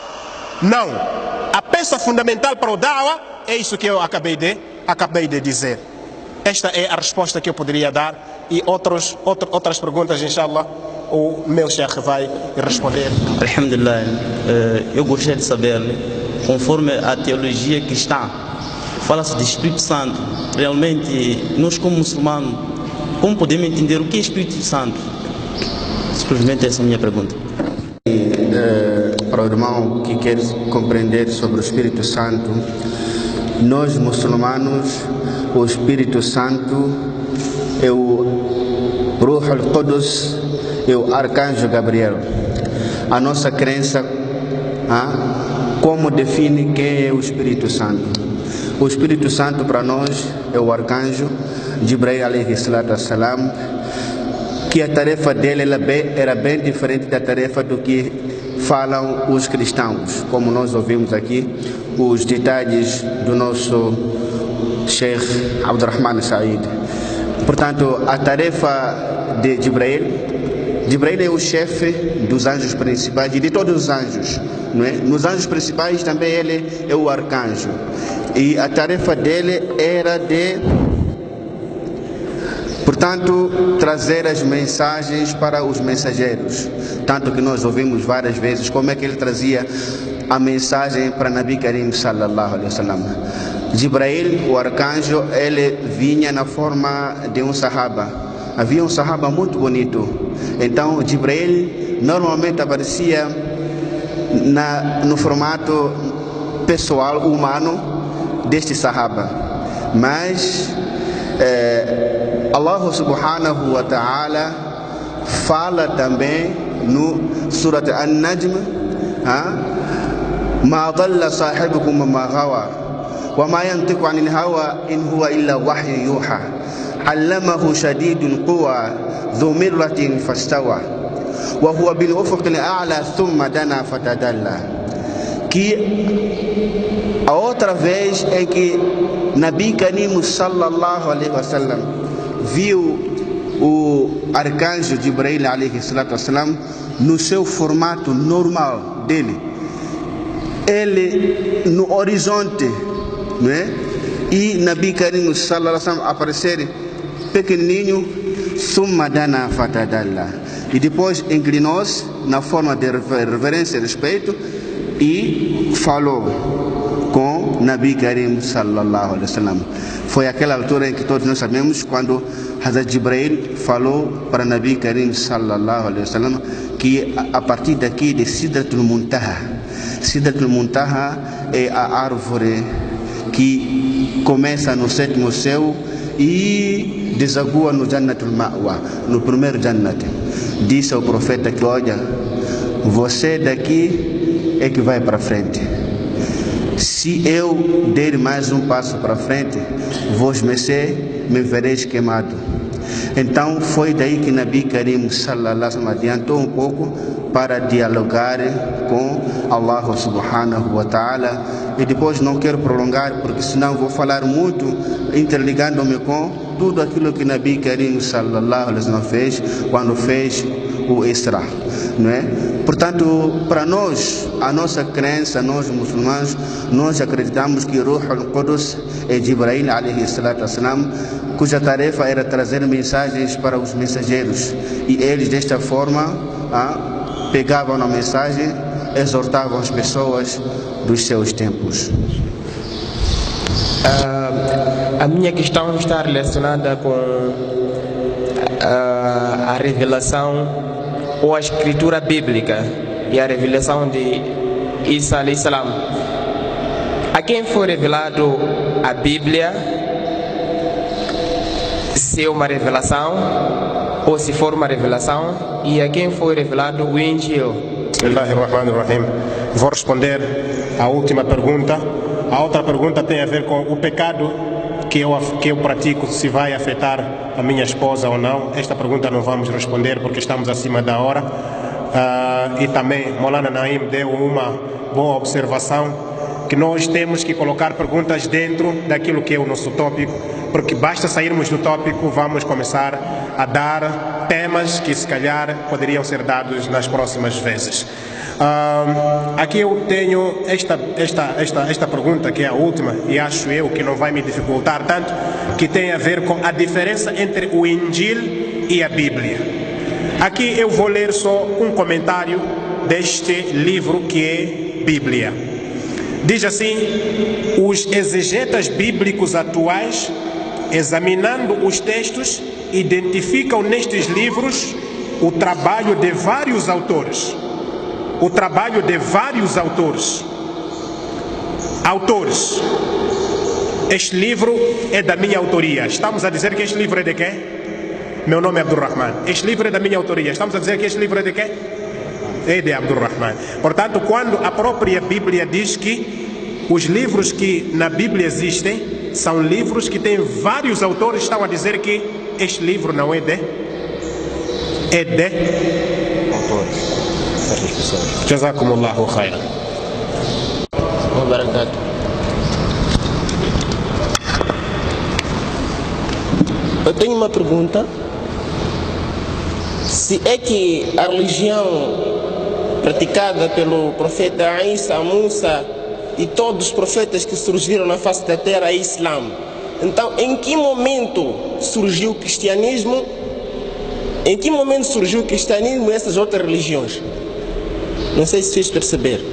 Não. A peça fundamental para o da'wa é isso que eu acabei de dizer. Esta é a resposta que eu poderia dar, e outras perguntas, inshallah, o meu chefe vai responder. Alhamdulillah, eu gostaria de saber, conforme a teologia cristã, fala-se de Espírito Santo. Realmente, nós como muçulmanos, como podemos entender o que é Espírito Santo? Simplesmente essa é a minha pergunta. Para o irmão que quer compreender sobre o Espírito Santo, nós muçulmanos, o Espírito Santo é o Ruh al-Qudus, é o Arcanjo Gabriel. A nossa crença, como define quem é o Espírito Santo? O Espírito Santo para nós é o Arcanjo Jibril alayhi salatu wassalam, que a tarefa dele era bem diferente da tarefa do que falam os cristãos, como nós ouvimos aqui os detalhes do nosso Sheikh Abdurrahman Said. Portanto, a tarefa de Jibril é o chefe dos anjos principais e de todos os anjos, não é? Nos anjos principais também ele é o arcanjo. E a tarefa dele era de, portanto, trazer as mensagens para os mensageiros. Tanto que nós ouvimos várias vezes como é que ele trazia a mensagem para Nabi Karim sallallahu alaihi wasallam. Jibrail, o arcanjo, ele vinha na forma de um sahaba. Havia um sahaba muito bonito. Então, Jibrail normalmente aparecia no formato pessoal, humano, deste sahaba. Mas Allah subhanahu wa ta'ala fala também no Surat An-Najm, Ma dhalla sahibukum ma ghawa wa ma yantiqu anil hawa in huwa illa wahyu yuha allamahu shadidul quwa dhu mirratin fastawa wa huwa bil ufuqil a'la thumma dana fatadalla. Que a outra vez em que Nabi Karim sallallahu alaihi wasallam viu o arcanjo Jibrail alaihi salatu wasallam no seu formato normal dele, ele no horizonte, não é? E Nabi Karim sallallahu alaihi wasallam aparecer pequenininho, thumma dana fatadalla, e depois inclinou-se na forma de reverência e respeito e falou com Nabi Karim sallallahu alaihi wasallam. Foi aquela altura em que todos nós sabemos, quando Hazrat Jibrail falou para Nabi Karim sallallahu alaihi wasallam que a partir daqui de Sidratul Muntaha. Sidratul Muntaha é a árvore que começa no sétimo céu e desagua no Jannatul Ma'wa, no primeiro Jannat. Disse ao profeta que, olha, você daqui é que vai para frente. Se eu der mais um passo para frente, vós me vereis queimado. Então foi daí que Nabi Karim sallallahu alaihi wasallam adiantou um pouco para dialogar com Allah subhanahu wa ta'ala. E depois não quero prolongar, porque senão vou falar muito, interligando-me com tudo aquilo que Nabi Karim sallallahu alaihi wasallam fez quando fez o Isra, não é? Portanto, para nós, a nossa crença, nós muçulmanos, nós acreditamos que Ruh al-Qudus é Jibrail alaihi salatu wassalam, cuja tarefa era trazer mensagens para os mensageiros, e eles desta forma pegavam a mensagem, exortavam as pessoas dos seus tempos. A minha questão está relacionada com a revelação ou a escritura bíblica e a revelação de Isa alayhi salam. A quem foi revelado a Bíblia, se é uma revelação ou se for uma revelação, e a quem foi revelado o Injil? Bismillahirrahmanirrahim. Vou responder à última pergunta. A outra pergunta tem a ver com o pecado que eu pratico, se vai afetar a minha esposa ou não. Esta pergunta não vamos responder porque estamos acima da hora. E também Maulana Naim deu uma boa observação, que nós temos que colocar perguntas dentro daquilo que é o nosso tópico, porque basta sairmos do tópico, vamos começar a dar temas que se calhar poderiam ser dados nas próximas vezes. Aqui eu tenho esta pergunta, que é a última, e acho eu que não vai me dificultar tanto, que tem a ver com a diferença entre o Injil e a Bíblia. Aqui eu vou ler só um comentário deste livro que é Bíblia. Diz assim: os exegetas bíblicos atuais, examinando os textos, identificam nestes livros o trabalho de vários autores. Este livro é da minha autoria. Estamos a dizer que este livro é de quem? Meu nome é Abdurrahman. Este livro é da minha autoria. Estamos a dizer que este livro é de quem? É de Abdurrahman. Portanto, quando a própria Bíblia diz que os livros que na Bíblia existem são livros que têm vários autores, estão a dizer que este livro não é de autores. Jazakumullahu khairan. Eu tenho uma pergunta. Se é que a religião praticada pelo profeta Isa, Musa e todos os profetas que surgiram na face da terra é Islã. Então, em que momento surgiu o cristianismo? Em que momento surgiu o cristianismo e essas outras religiões? Não sei se vocês perceberam.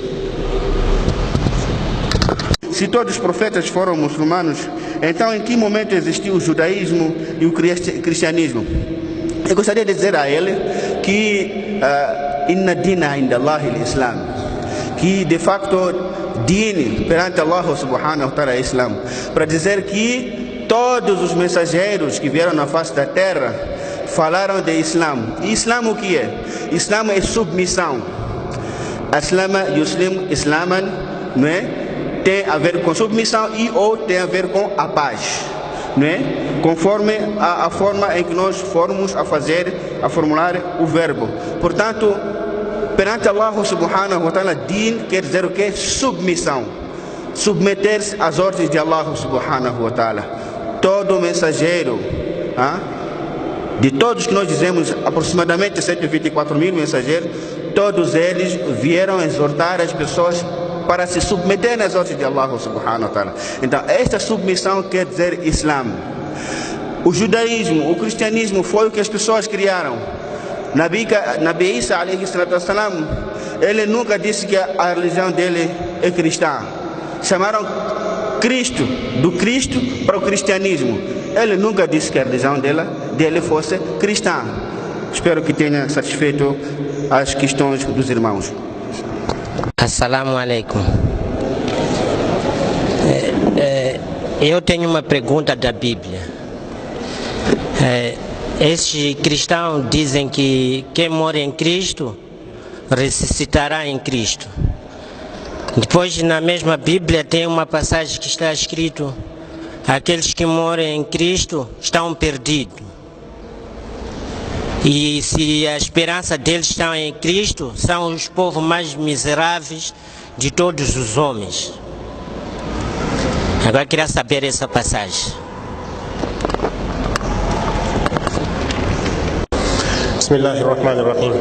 Se todos os profetas foram muçulmanos, então em que momento existiu o judaísmo e o cristianismo? Eu gostaria de dizer a ele que inna dina inda Allah al-Islam, que de facto din perante Allah subhanahu wa ta'ala é Islam, para dizer que todos os mensageiros que vieram na face da terra falaram de Islam. E Islam o que é? Islam é submissão. Aslama yuslim islaman, não é? Tem a ver com submissão e ou tem a ver com a paz, não é? Conforme a forma em que nós formos a formular o verbo. Portanto, perante Allah subhanahu wa ta'ala, din quer dizer o que? Submissão. Submeter-se às ordens de Allah subhanahu wa ta'ala. Todo mensageiro, de todos que nós dizemos, aproximadamente 124 mil mensageiros, todos eles vieram exortar as pessoas para se submeterem às ordens de Allah subhanahu wa ta'ala. Então, esta submissão quer dizer Islã. O judaísmo, o cristianismo foi o que as pessoas criaram. Nabi Isa alayhi salatu wassalam, ele nunca disse que a religião dele é cristã. Chamaram Cristo, do Cristo para o cristianismo. Ele nunca disse que a religião dele fosse cristã. Espero que tenha satisfeito as questões dos irmãos. Assalamu alaikum. Eu tenho uma pergunta da Bíblia. Estes cristãos dizem que quem mora em Cristo ressuscitará em Cristo. Depois, na mesma Bíblia, tem uma passagem que está escrito: aqueles que moram em Cristo estão perdidos. E se a esperança deles está em Cristo, são os povos mais miseráveis de todos os homens. Agora queria saber essa passagem. Bismillahirrahmanirrahim.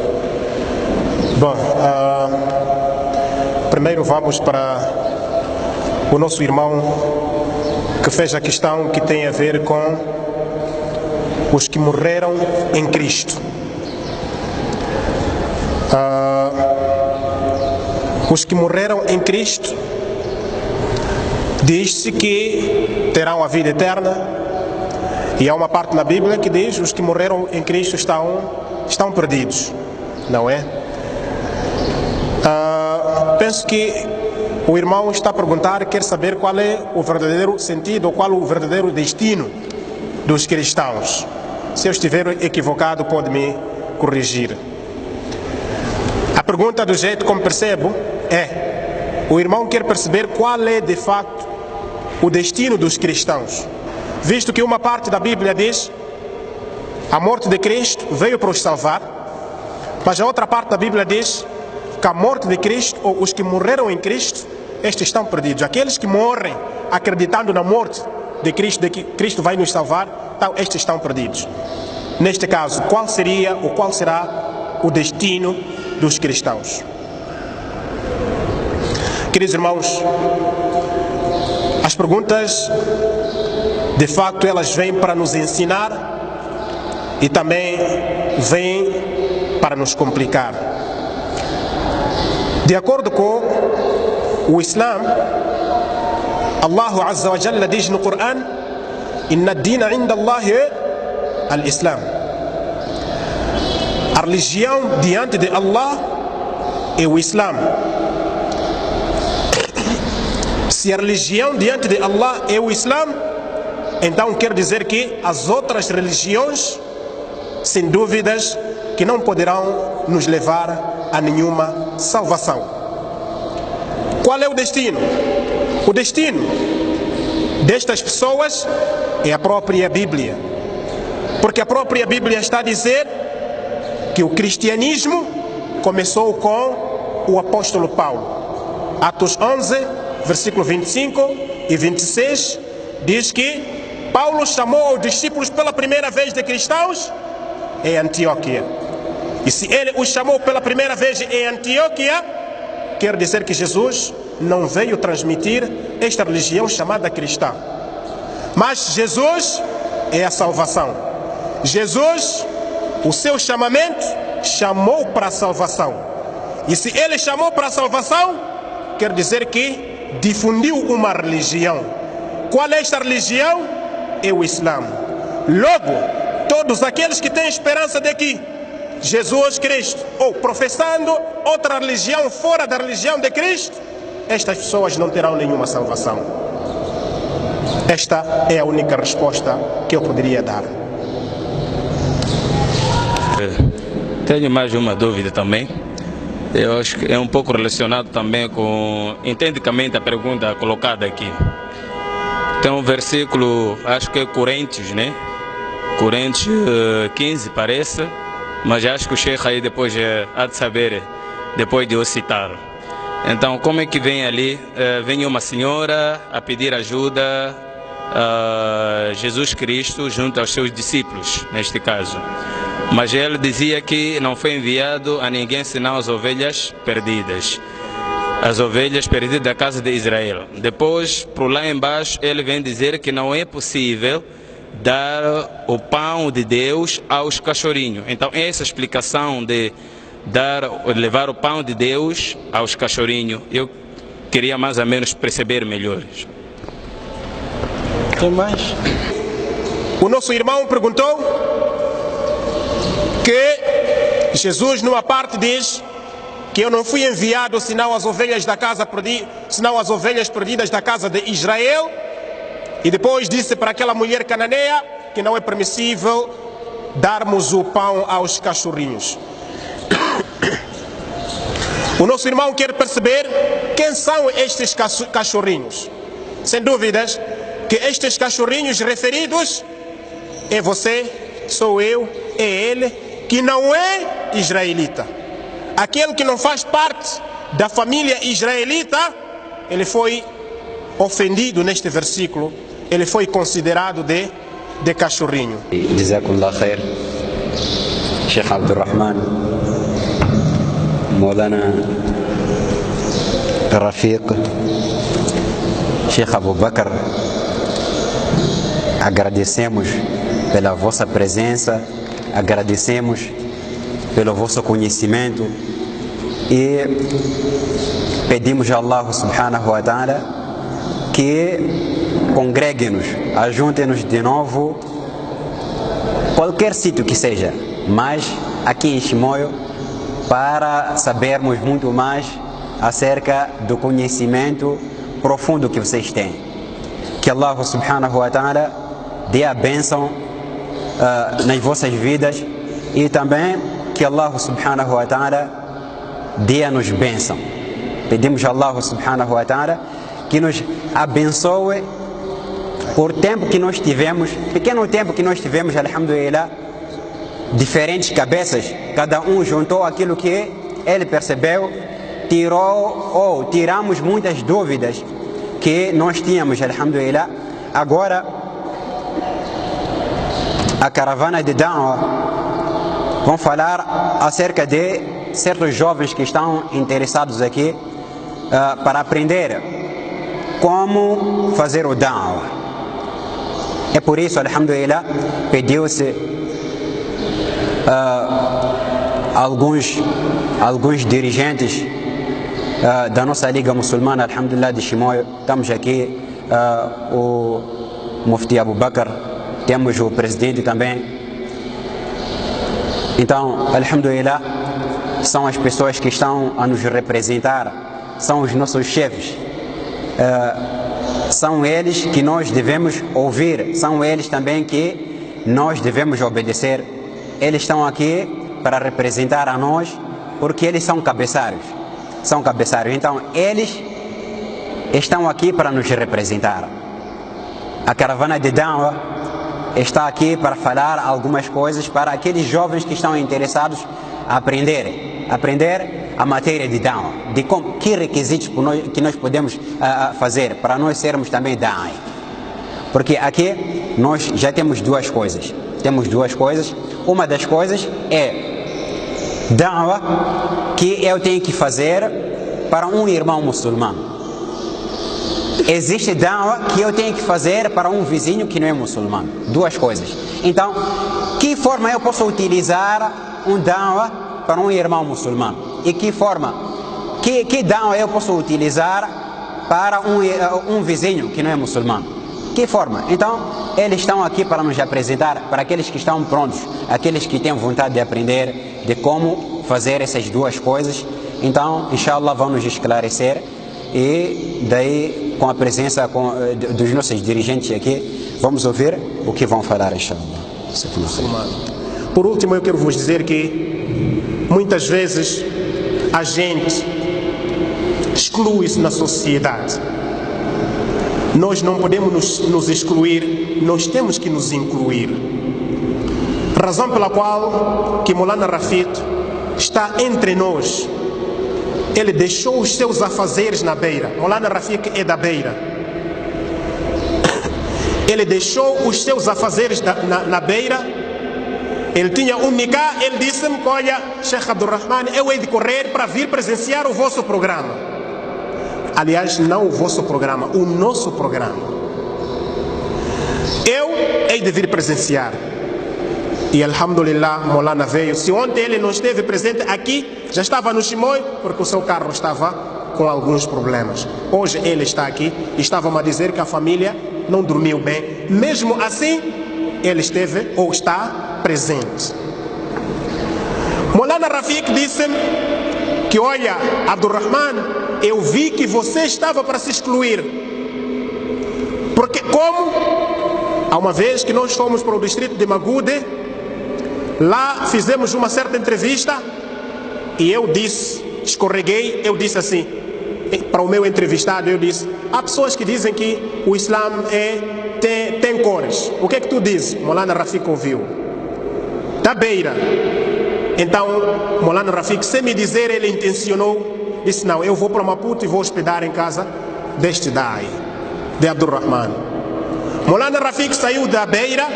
Bom, primeiro vamos para o nosso irmão que fez a questão que tem a ver com os que morreram em Cristo. Os que morreram em Cristo, diz-se que terão a vida eterna, e há uma parte na Bíblia que diz: os que morreram em Cristo estão perdidos, não é? Penso que o irmão está a perguntar, quer saber qual é o verdadeiro sentido, ou qual o verdadeiro destino dos cristãos. Se eu estiver equivocado, pode me corrigir. A pergunta, do jeito como percebo, o irmão quer perceber qual é de facto o destino dos cristãos, visto que uma parte da Bíblia diz: a morte de Cristo veio para os salvar, mas a outra parte da Bíblia diz que a morte de Cristo, ou os que morreram em Cristo, estes estão perdidos. Aqueles que morrem acreditando na morte de Cristo, de que Cristo vai nos salvar, então estes estão perdidos. Neste caso, qual será o destino dos cristãos? Queridos irmãos, as perguntas, de facto, elas vêm para nos ensinar e também vêm para nos complicar. De acordo com o Islã, Allah Azza wa Jalla diz no Coran: inna ad-dina inda Allah al-Islam. A religião diante de Allah é o Islã. Se a religião diante de Allah é o Islã, então quer dizer que as outras religiões, sem dúvidas, que não poderão nos levar a nenhuma salvação. Qual é o destino? O destino destas pessoas é a própria Bíblia, porque a própria Bíblia está a dizer que o cristianismo começou com o apóstolo Paulo. Atos 11, versículo 25 e 26, diz que Paulo chamou os discípulos pela primeira vez de cristãos em Antioquia. E se ele os chamou pela primeira vez em Antioquia, quer dizer que Jesus não veio transmitir esta religião chamada cristã. Mas Jesus é a salvação. Jesus, o seu chamamento, chamou para a salvação. E se ele chamou para a salvação, quer dizer que difundiu uma religião. Qual é esta religião? É o Islã. Logo, todos aqueles que têm esperança de que Jesus Cristo, ou professando outra religião fora da religião de Cristo, estas pessoas não terão nenhuma salvação. Esta é a única resposta que eu poderia dar. Tenho mais uma dúvida também. Eu acho que é um pouco relacionado também com, entendicamente, a pergunta colocada aqui. Tem um versículo, acho que é Coríntios, né? Coríntios 15 parece, mas acho que o Sheikh aí depois há de saber, depois de eu citar. Então, como é que vem ali? Vem uma senhora a pedir ajuda a Jesus Cristo junto aos seus discípulos, neste caso. Mas ele dizia que não foi enviado a ninguém senão as ovelhas perdidas. As ovelhas perdidas da casa de Israel. Depois, por lá embaixo, ele vem dizer que não é possível dar o pão de Deus aos cachorrinhos. Então, essa explicação de levar o pão de Deus aos cachorrinhos, eu queria mais ou menos perceber melhor. Tem mais? O nosso irmão perguntou que Jesus, numa parte, diz que eu não fui enviado senão as ovelhas perdidas da casa de Israel. E depois disse para aquela mulher cananeia que não é permissível darmos o pão aos cachorrinhos. O nosso irmão quer perceber quem são estes cachorrinhos. Sem dúvidas que estes cachorrinhos referidos é você, sou eu, é ele, que não é israelita. Aquele que não faz parte da família israelita, ele foi ofendido neste versículo, ele foi considerado de cachorrinho. Jazakumullah khair, Sheikh Abdurrahman, Maulana Rafiq, Sheikh Abu Bakr, agradecemos pela vossa presença, agradecemos pelo vosso conhecimento e pedimos a Allah subhanahu wa ta'ala que congregue-nos, ajunte-nos de novo, qualquer sítio que seja, mas aqui em Chimoio, para sabermos muito mais acerca do conhecimento profundo que vocês têm. Que Allah subhanahu wa ta'ala dê a bênção nas vossas vidas e também que Allah subhanahu wa ta'ala dê-nos bênção. Pedimos a Allah subhanahu wa ta'ala que nos abençoe por tempo que nós tivemos, pequeno tempo que nós tivemos, alhamdulillah, diferentes cabeças, cada um juntou aquilo que ele percebeu, tiramos muitas dúvidas que nós tínhamos, alhamdulillah. Agora, a caravana de Da'wah vão falar acerca de certos jovens que estão interessados aqui para aprender como fazer o Da'wah. É por isso, alhamdulillah, pediu-se alguns dirigentes da nossa Liga Muçulmana, alhamdulillah, de Chimoio. Estamos aqui, o Mufti Abu Bakr, temos o presidente também. Então, alhamdulillah, são as pessoas que estão a nos representar, são os nossos chefes. São eles que nós devemos ouvir, são eles também que nós devemos obedecer. Eles estão aqui para representar a nós, porque eles são cabeçalhos. Então, eles estão aqui para nos representar. A caravana de Da'wah está aqui para falar algumas coisas para aqueles jovens que estão interessados a aprender a matéria de Da'wah, de que requisitos que nós podemos fazer para nós sermos também Da'i. Porque aqui nós já temos duas coisas. Uma das coisas é Da'wah que eu tenho que fazer para um irmão muçulmano. existe da'wa que eu tenho que fazer para um vizinho que não é muçulmano. Duas coisas. Então, que forma eu posso utilizar um da'wa para um irmão muçulmano? E que forma, que da'wa eu posso utilizar para um vizinho que não é muçulmano? Que forma? Então, eles estão aqui para nos apresentar, para aqueles que estão prontos, aqueles que têm vontade de aprender, de como fazer essas duas coisas. Então, inshallah, vão nos esclarecer, e daí, com a presença dos nossos dirigentes aqui, vamos ouvir o que vão falar, inshallah. Por último, eu quero vos dizer que muitas vezes a gente exclui-se na sociedade. Nós não podemos nos excluir, nós temos que nos incluir. Razão pela qual que Maulana Rafik está entre nós. Ele deixou os seus afazeres na beira. Maulana Rafik é da beira. Ele deixou os seus afazeres na beira. Ele tinha um nikah. Ele disse-me: olha, Sheikh Abdurrahman, eu hei de correr para vir presenciar o vosso programa. Aliás, não o vosso programa, o nosso programa. Eu hei de vir presenciar. E alhamdulillah, Maulana veio. Se ontem ele não esteve presente aqui, já estava no Chimoio, porque o seu carro estava com alguns problemas. Hoje ele está aqui e estava-me a dizer que a família não dormiu bem. Mesmo assim, ele esteve ou está presente. Maulana Rafik disse-me que, olha, Abdurrahman, eu vi que você estava para se excluir. Porque como? Há uma vez que nós fomos para o distrito de Magude, lá fizemos uma certa entrevista, e eu disse, escorreguei, eu disse assim, para o meu entrevistado, eu disse: há pessoas que dizem que o Islã tem cores. O que é que tu dizes? Maulana Rafik ouviu. Da beira. Então, Maulana Rafik, sem me dizer, ele intencionou. Disse: não, eu vou para Maputo e vou hospedar em casa deste Dai, de Abdurrahman. Maulana Rafik saiu da beira,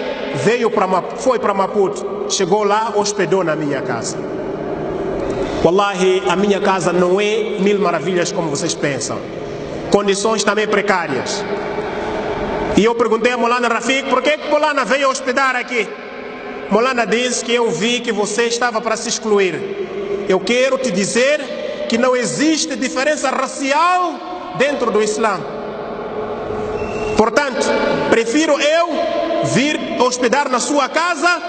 foi para Maputo, chegou lá, hospedou na minha casa. Wallahi, a minha casa não é mil maravilhas como vocês pensam. Condições também precárias. E eu perguntei a Maulana Rafik: por que Maulana veio hospedar aqui? Maulana disse que eu vi que você estava para se excluir. Eu quero te dizer que não existe diferença racial dentro do Islã. Portanto, prefiro eu vir hospedar na sua casa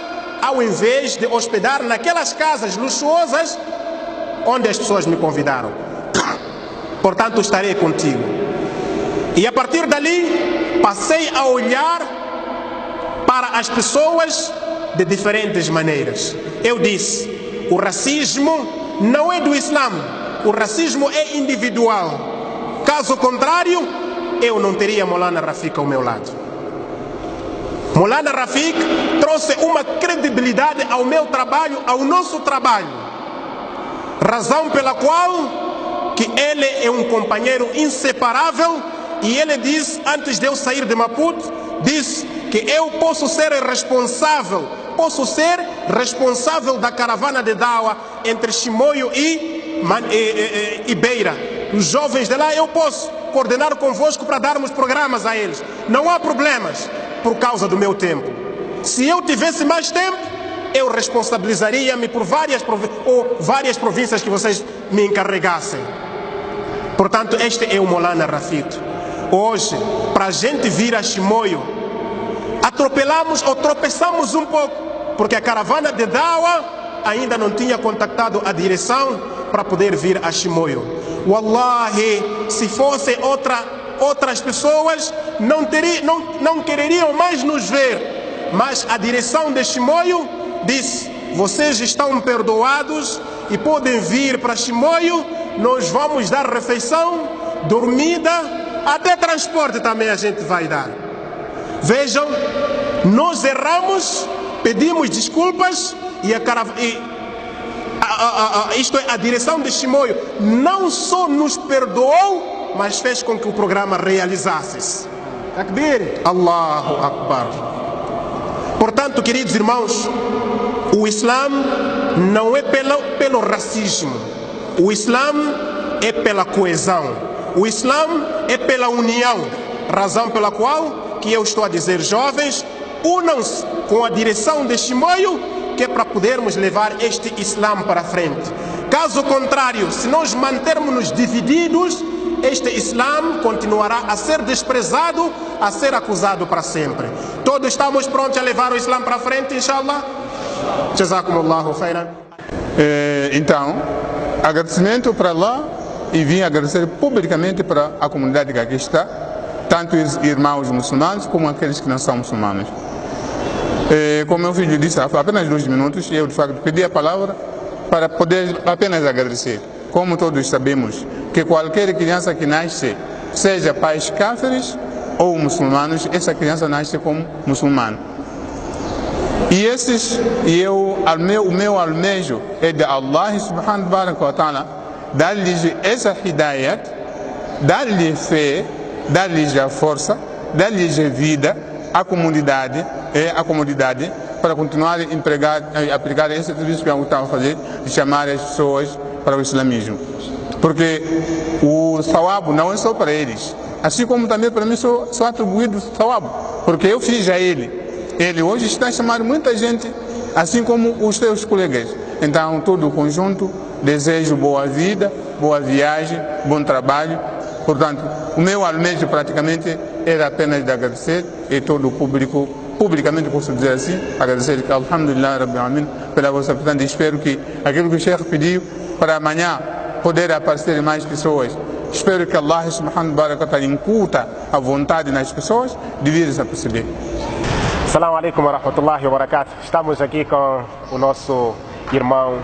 ao invés de hospedar naquelas casas luxuosas onde as pessoas me convidaram. Portanto, estarei contigo. E a partir dali, passei a olhar para as pessoas de diferentes maneiras. Eu disse: o racismo não é do Islã. O racismo é individual. Caso contrário, eu não teria Maulana Rafik ao meu lado. Maulana Rafik trouxe uma credibilidade ao meu trabalho, ao nosso trabalho. Razão pela qual que ele é um companheiro inseparável. E ele disse, antes de eu sair de Maputo, disse que eu posso ser responsável da caravana de Dawa entre Chimoio e Beira. Os jovens de lá eu posso coordenar convosco para darmos programas a eles. Não há problemas por causa do meu tempo. Se eu tivesse mais tempo, eu responsabilizaria-me por várias províncias que vocês me encarregassem. Portanto, este é o Maulana Rafik. Hoje, para a gente vir a Chimoio, atropelamos ou tropeçamos um pouco, porque a caravana de Dawa ainda não tinha contactado a direção para poder vir a Chimoio. Wallahi, se fossem outras pessoas, não quereriam mais nos ver. Mas a direção de Chimoio disse: vocês estão perdoados e podem vir para Chimoio. Nós vamos dar refeição, dormida, até transporte também a gente vai dar. Vejam, nós erramos, pedimos desculpas e isto é, a direção de Chimoio não só nos perdoou, mas fez com que o programa realizasse. Takbir, Allahu Akbar. Portanto, queridos irmãos, o Islã não é pelo racismo. O Islã é pela coesão. O Islã é pela união, razão pela qual que eu estou a dizer, jovens, unam-se com a direção de Chimoio, que é para podermos levar este Islã para frente. Caso contrário, se nós mantermos-nos divididos, este Islã continuará a ser desprezado, a ser acusado para sempre. Todos estamos prontos a levar o Islã para frente, inshallah? Jazakumullahu khairan. Então, agradecimento para Allah e vim agradecer publicamente para a comunidade que aqui está, tanto os irmãos muçulmanos como aqueles que não são muçulmanos. Como meu filho disse há apenas 2 minutos, eu de facto pedi a palavra para poder apenas agradecer. Como todos sabemos que qualquer criança que nasce, seja pais cáfires ou muçulmanos, essa criança nasce como muçulmano. E o meu almejo é de Allah subhanahu wa ta'ala dar-lhes essa hidayat, dar-lhes fé, dar-lhes a força, dar-lhes vida à comunidade para continuar a aplicar esse serviço que eu estava a fazer, de chamar as pessoas para o islamismo. Porque o sawab não é só para eles, assim como também para mim sou atribuído sawab, porque eu fiz a ele. Ele hoje está a chamar muita gente, assim como os seus colegas. Então, todo o conjunto, desejo boa vida, boa viagem, bom trabalho. Portanto, o meu almejo praticamente era apenas de agradecer, e todo o público, publicamente posso dizer assim, agradecer que Alhamdulillah Rabbil Alamin pela vossa presença. Espero que aquilo que o Sheikh pediu para amanhã poder aparecer mais pessoas. Espero que Allah subhanahu wa ta'ala incuta a vontade nas pessoas de vir a perceber. Assalamu alaikum wa rahmatullahi wa barakatuh. Estamos aqui com o nosso irmão,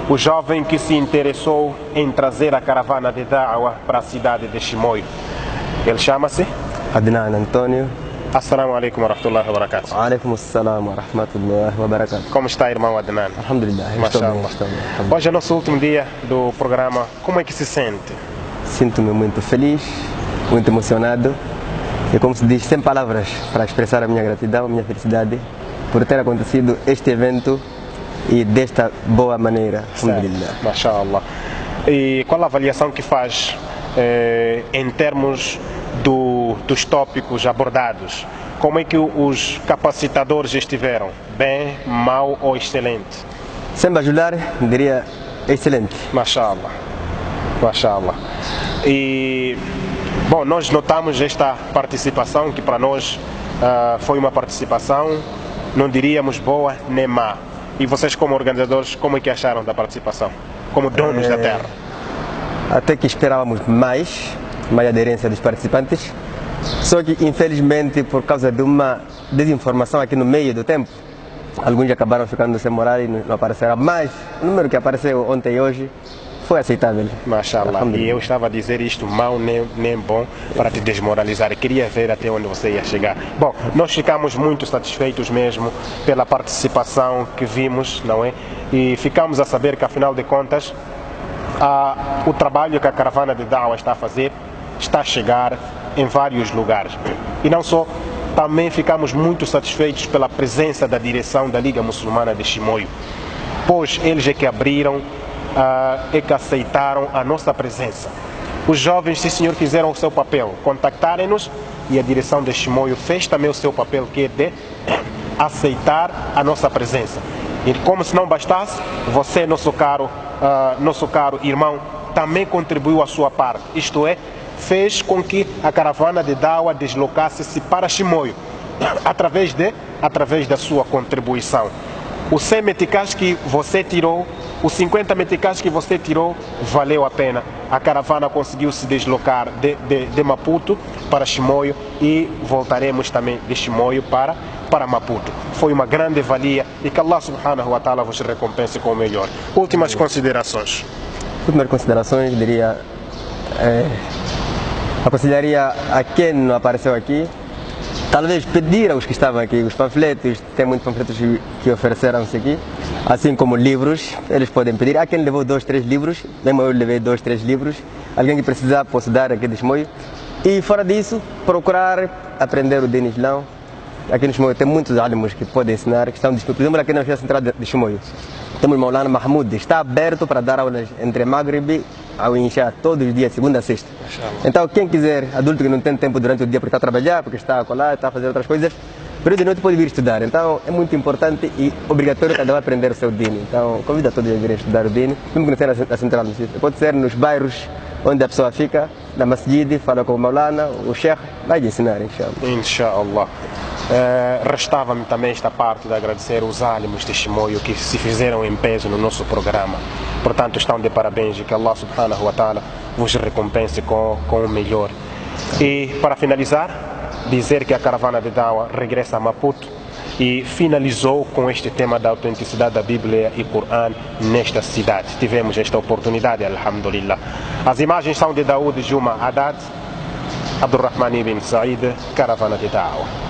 o jovem que se interessou em trazer a caravana de Da'wa para a cidade de Chimoio. Ele chama-se? Adnan Antônio. Assalamu alaikum wa rahmatullahi wa barakatuh. Alaikum assalam wa rahmatullahi wa barakatuh. Como está, irmão Adnan? Alhamdulillah. Estou bem. Hoje é o nosso último dia do programa. Como é que se sente? Sinto-me muito feliz, muito emocionado. E como se diz, sem palavras para expressar a minha gratidão, a minha felicidade por ter acontecido este evento e desta boa maneira. Alhamdulillah. Mashallah. E qual a avaliação que faz em termos dos tópicos abordados? Como é que os capacitadores estiveram? Bem, mal ou excelente? Sem bajular, diria excelente. Mashallah. Mashallah. E bom, nós notamos esta participação que para nós foi uma participação, não diríamos boa nem má. E vocês como organizadores, como é que acharam da participação? Como donos da terra? Até que esperávamos mais aderência dos participantes. Só que infelizmente por causa de uma desinformação aqui no meio do tempo, alguns acabaram ficando sem moral e não apareceram. Mas o número que apareceu ontem e hoje foi aceitável. Mashallah. E eu estava a dizer isto mal nem bom para te desmoralizar. Eu queria ver até onde você ia chegar. Bom, nós ficamos muito satisfeitos mesmo pela participação que vimos, não é? E ficamos a saber que, afinal de contas, o trabalho que a caravana de Da'wa está a fazer está a chegar em vários lugares. E não só, também ficamos muito satisfeitos pela presença da direção da Liga Muçulmana de Chimoio, pois eles é que abriram e que aceitaram a nossa presença. Os jovens, se senhor, fizeram o seu papel, contactarem-nos, e a direção de Chimoio fez também o seu papel, que é de aceitar a nossa presença. E como se não bastasse, você, nosso caro irmão, também contribuiu a sua parte, isto é, fez com que a caravana de Da'wa deslocasse-se para Chimoio, através da sua contribuição. Os 100 meticais que você tirou, os 50 meticais que você tirou, valeu a pena. A caravana conseguiu se deslocar de Maputo para Chimoio e voltaremos também de Chimoio para Maputo. Foi uma grande valia e que Allah subhanahu wa ta'ala vos recompense com o melhor. Últimas considerações. Últimas considerações, diria, aconselharia a quem não apareceu aqui, talvez pedir aos que estavam aqui, os panfletos, tem muitos panfletos que ofereceram-se aqui, assim como livros, eles podem pedir. Há quem levou 2, 3 livros, mesmo eu levei 2, 3 livros, alguém que precisar posso dar aqui de Chimoio. E fora disso, procurar aprender o Din Islão. Aqui no Chimoio tem muitos alimos que podem ensinar, que estão disponíveis. Por exemplo, aqui na Universidade Central de Chimoio, temos Maulana Mahmoud, está aberto para dar aulas entre Maghreb ao Inchá todos os dias, segunda a sexta. Então quem quiser, adulto que não tem tempo durante o dia porque está a trabalhar, porque está a colar, está a fazer outras coisas, período de noite pode vir estudar. Então é muito importante e obrigatório cada um aprender o seu dini. Então convido a todos a virem estudar o dini, mesmo que não seja na central, pode ser nos bairros onde a pessoa fica, na masjid, fala com o Maulana, o Sheikh, vai lhe ensinar, inshallah. Inshallah. Restava-me também esta parte de agradecer os álimos de Chimoio que se fizeram em peso no nosso programa. Portanto, estão de parabéns e que Allah subhanahu wa ta'ala vos recompense com o melhor. E para finalizar, dizer que a caravana de Dawa regressa a Maputo e finalizou com este tema da autenticidade da Bíblia e Corão nesta cidade. Tivemos esta oportunidade, alhamdulillah. As imagens são de Daoud Juma Haddad, Abdurrahman ibn Said, caravana de Dawa.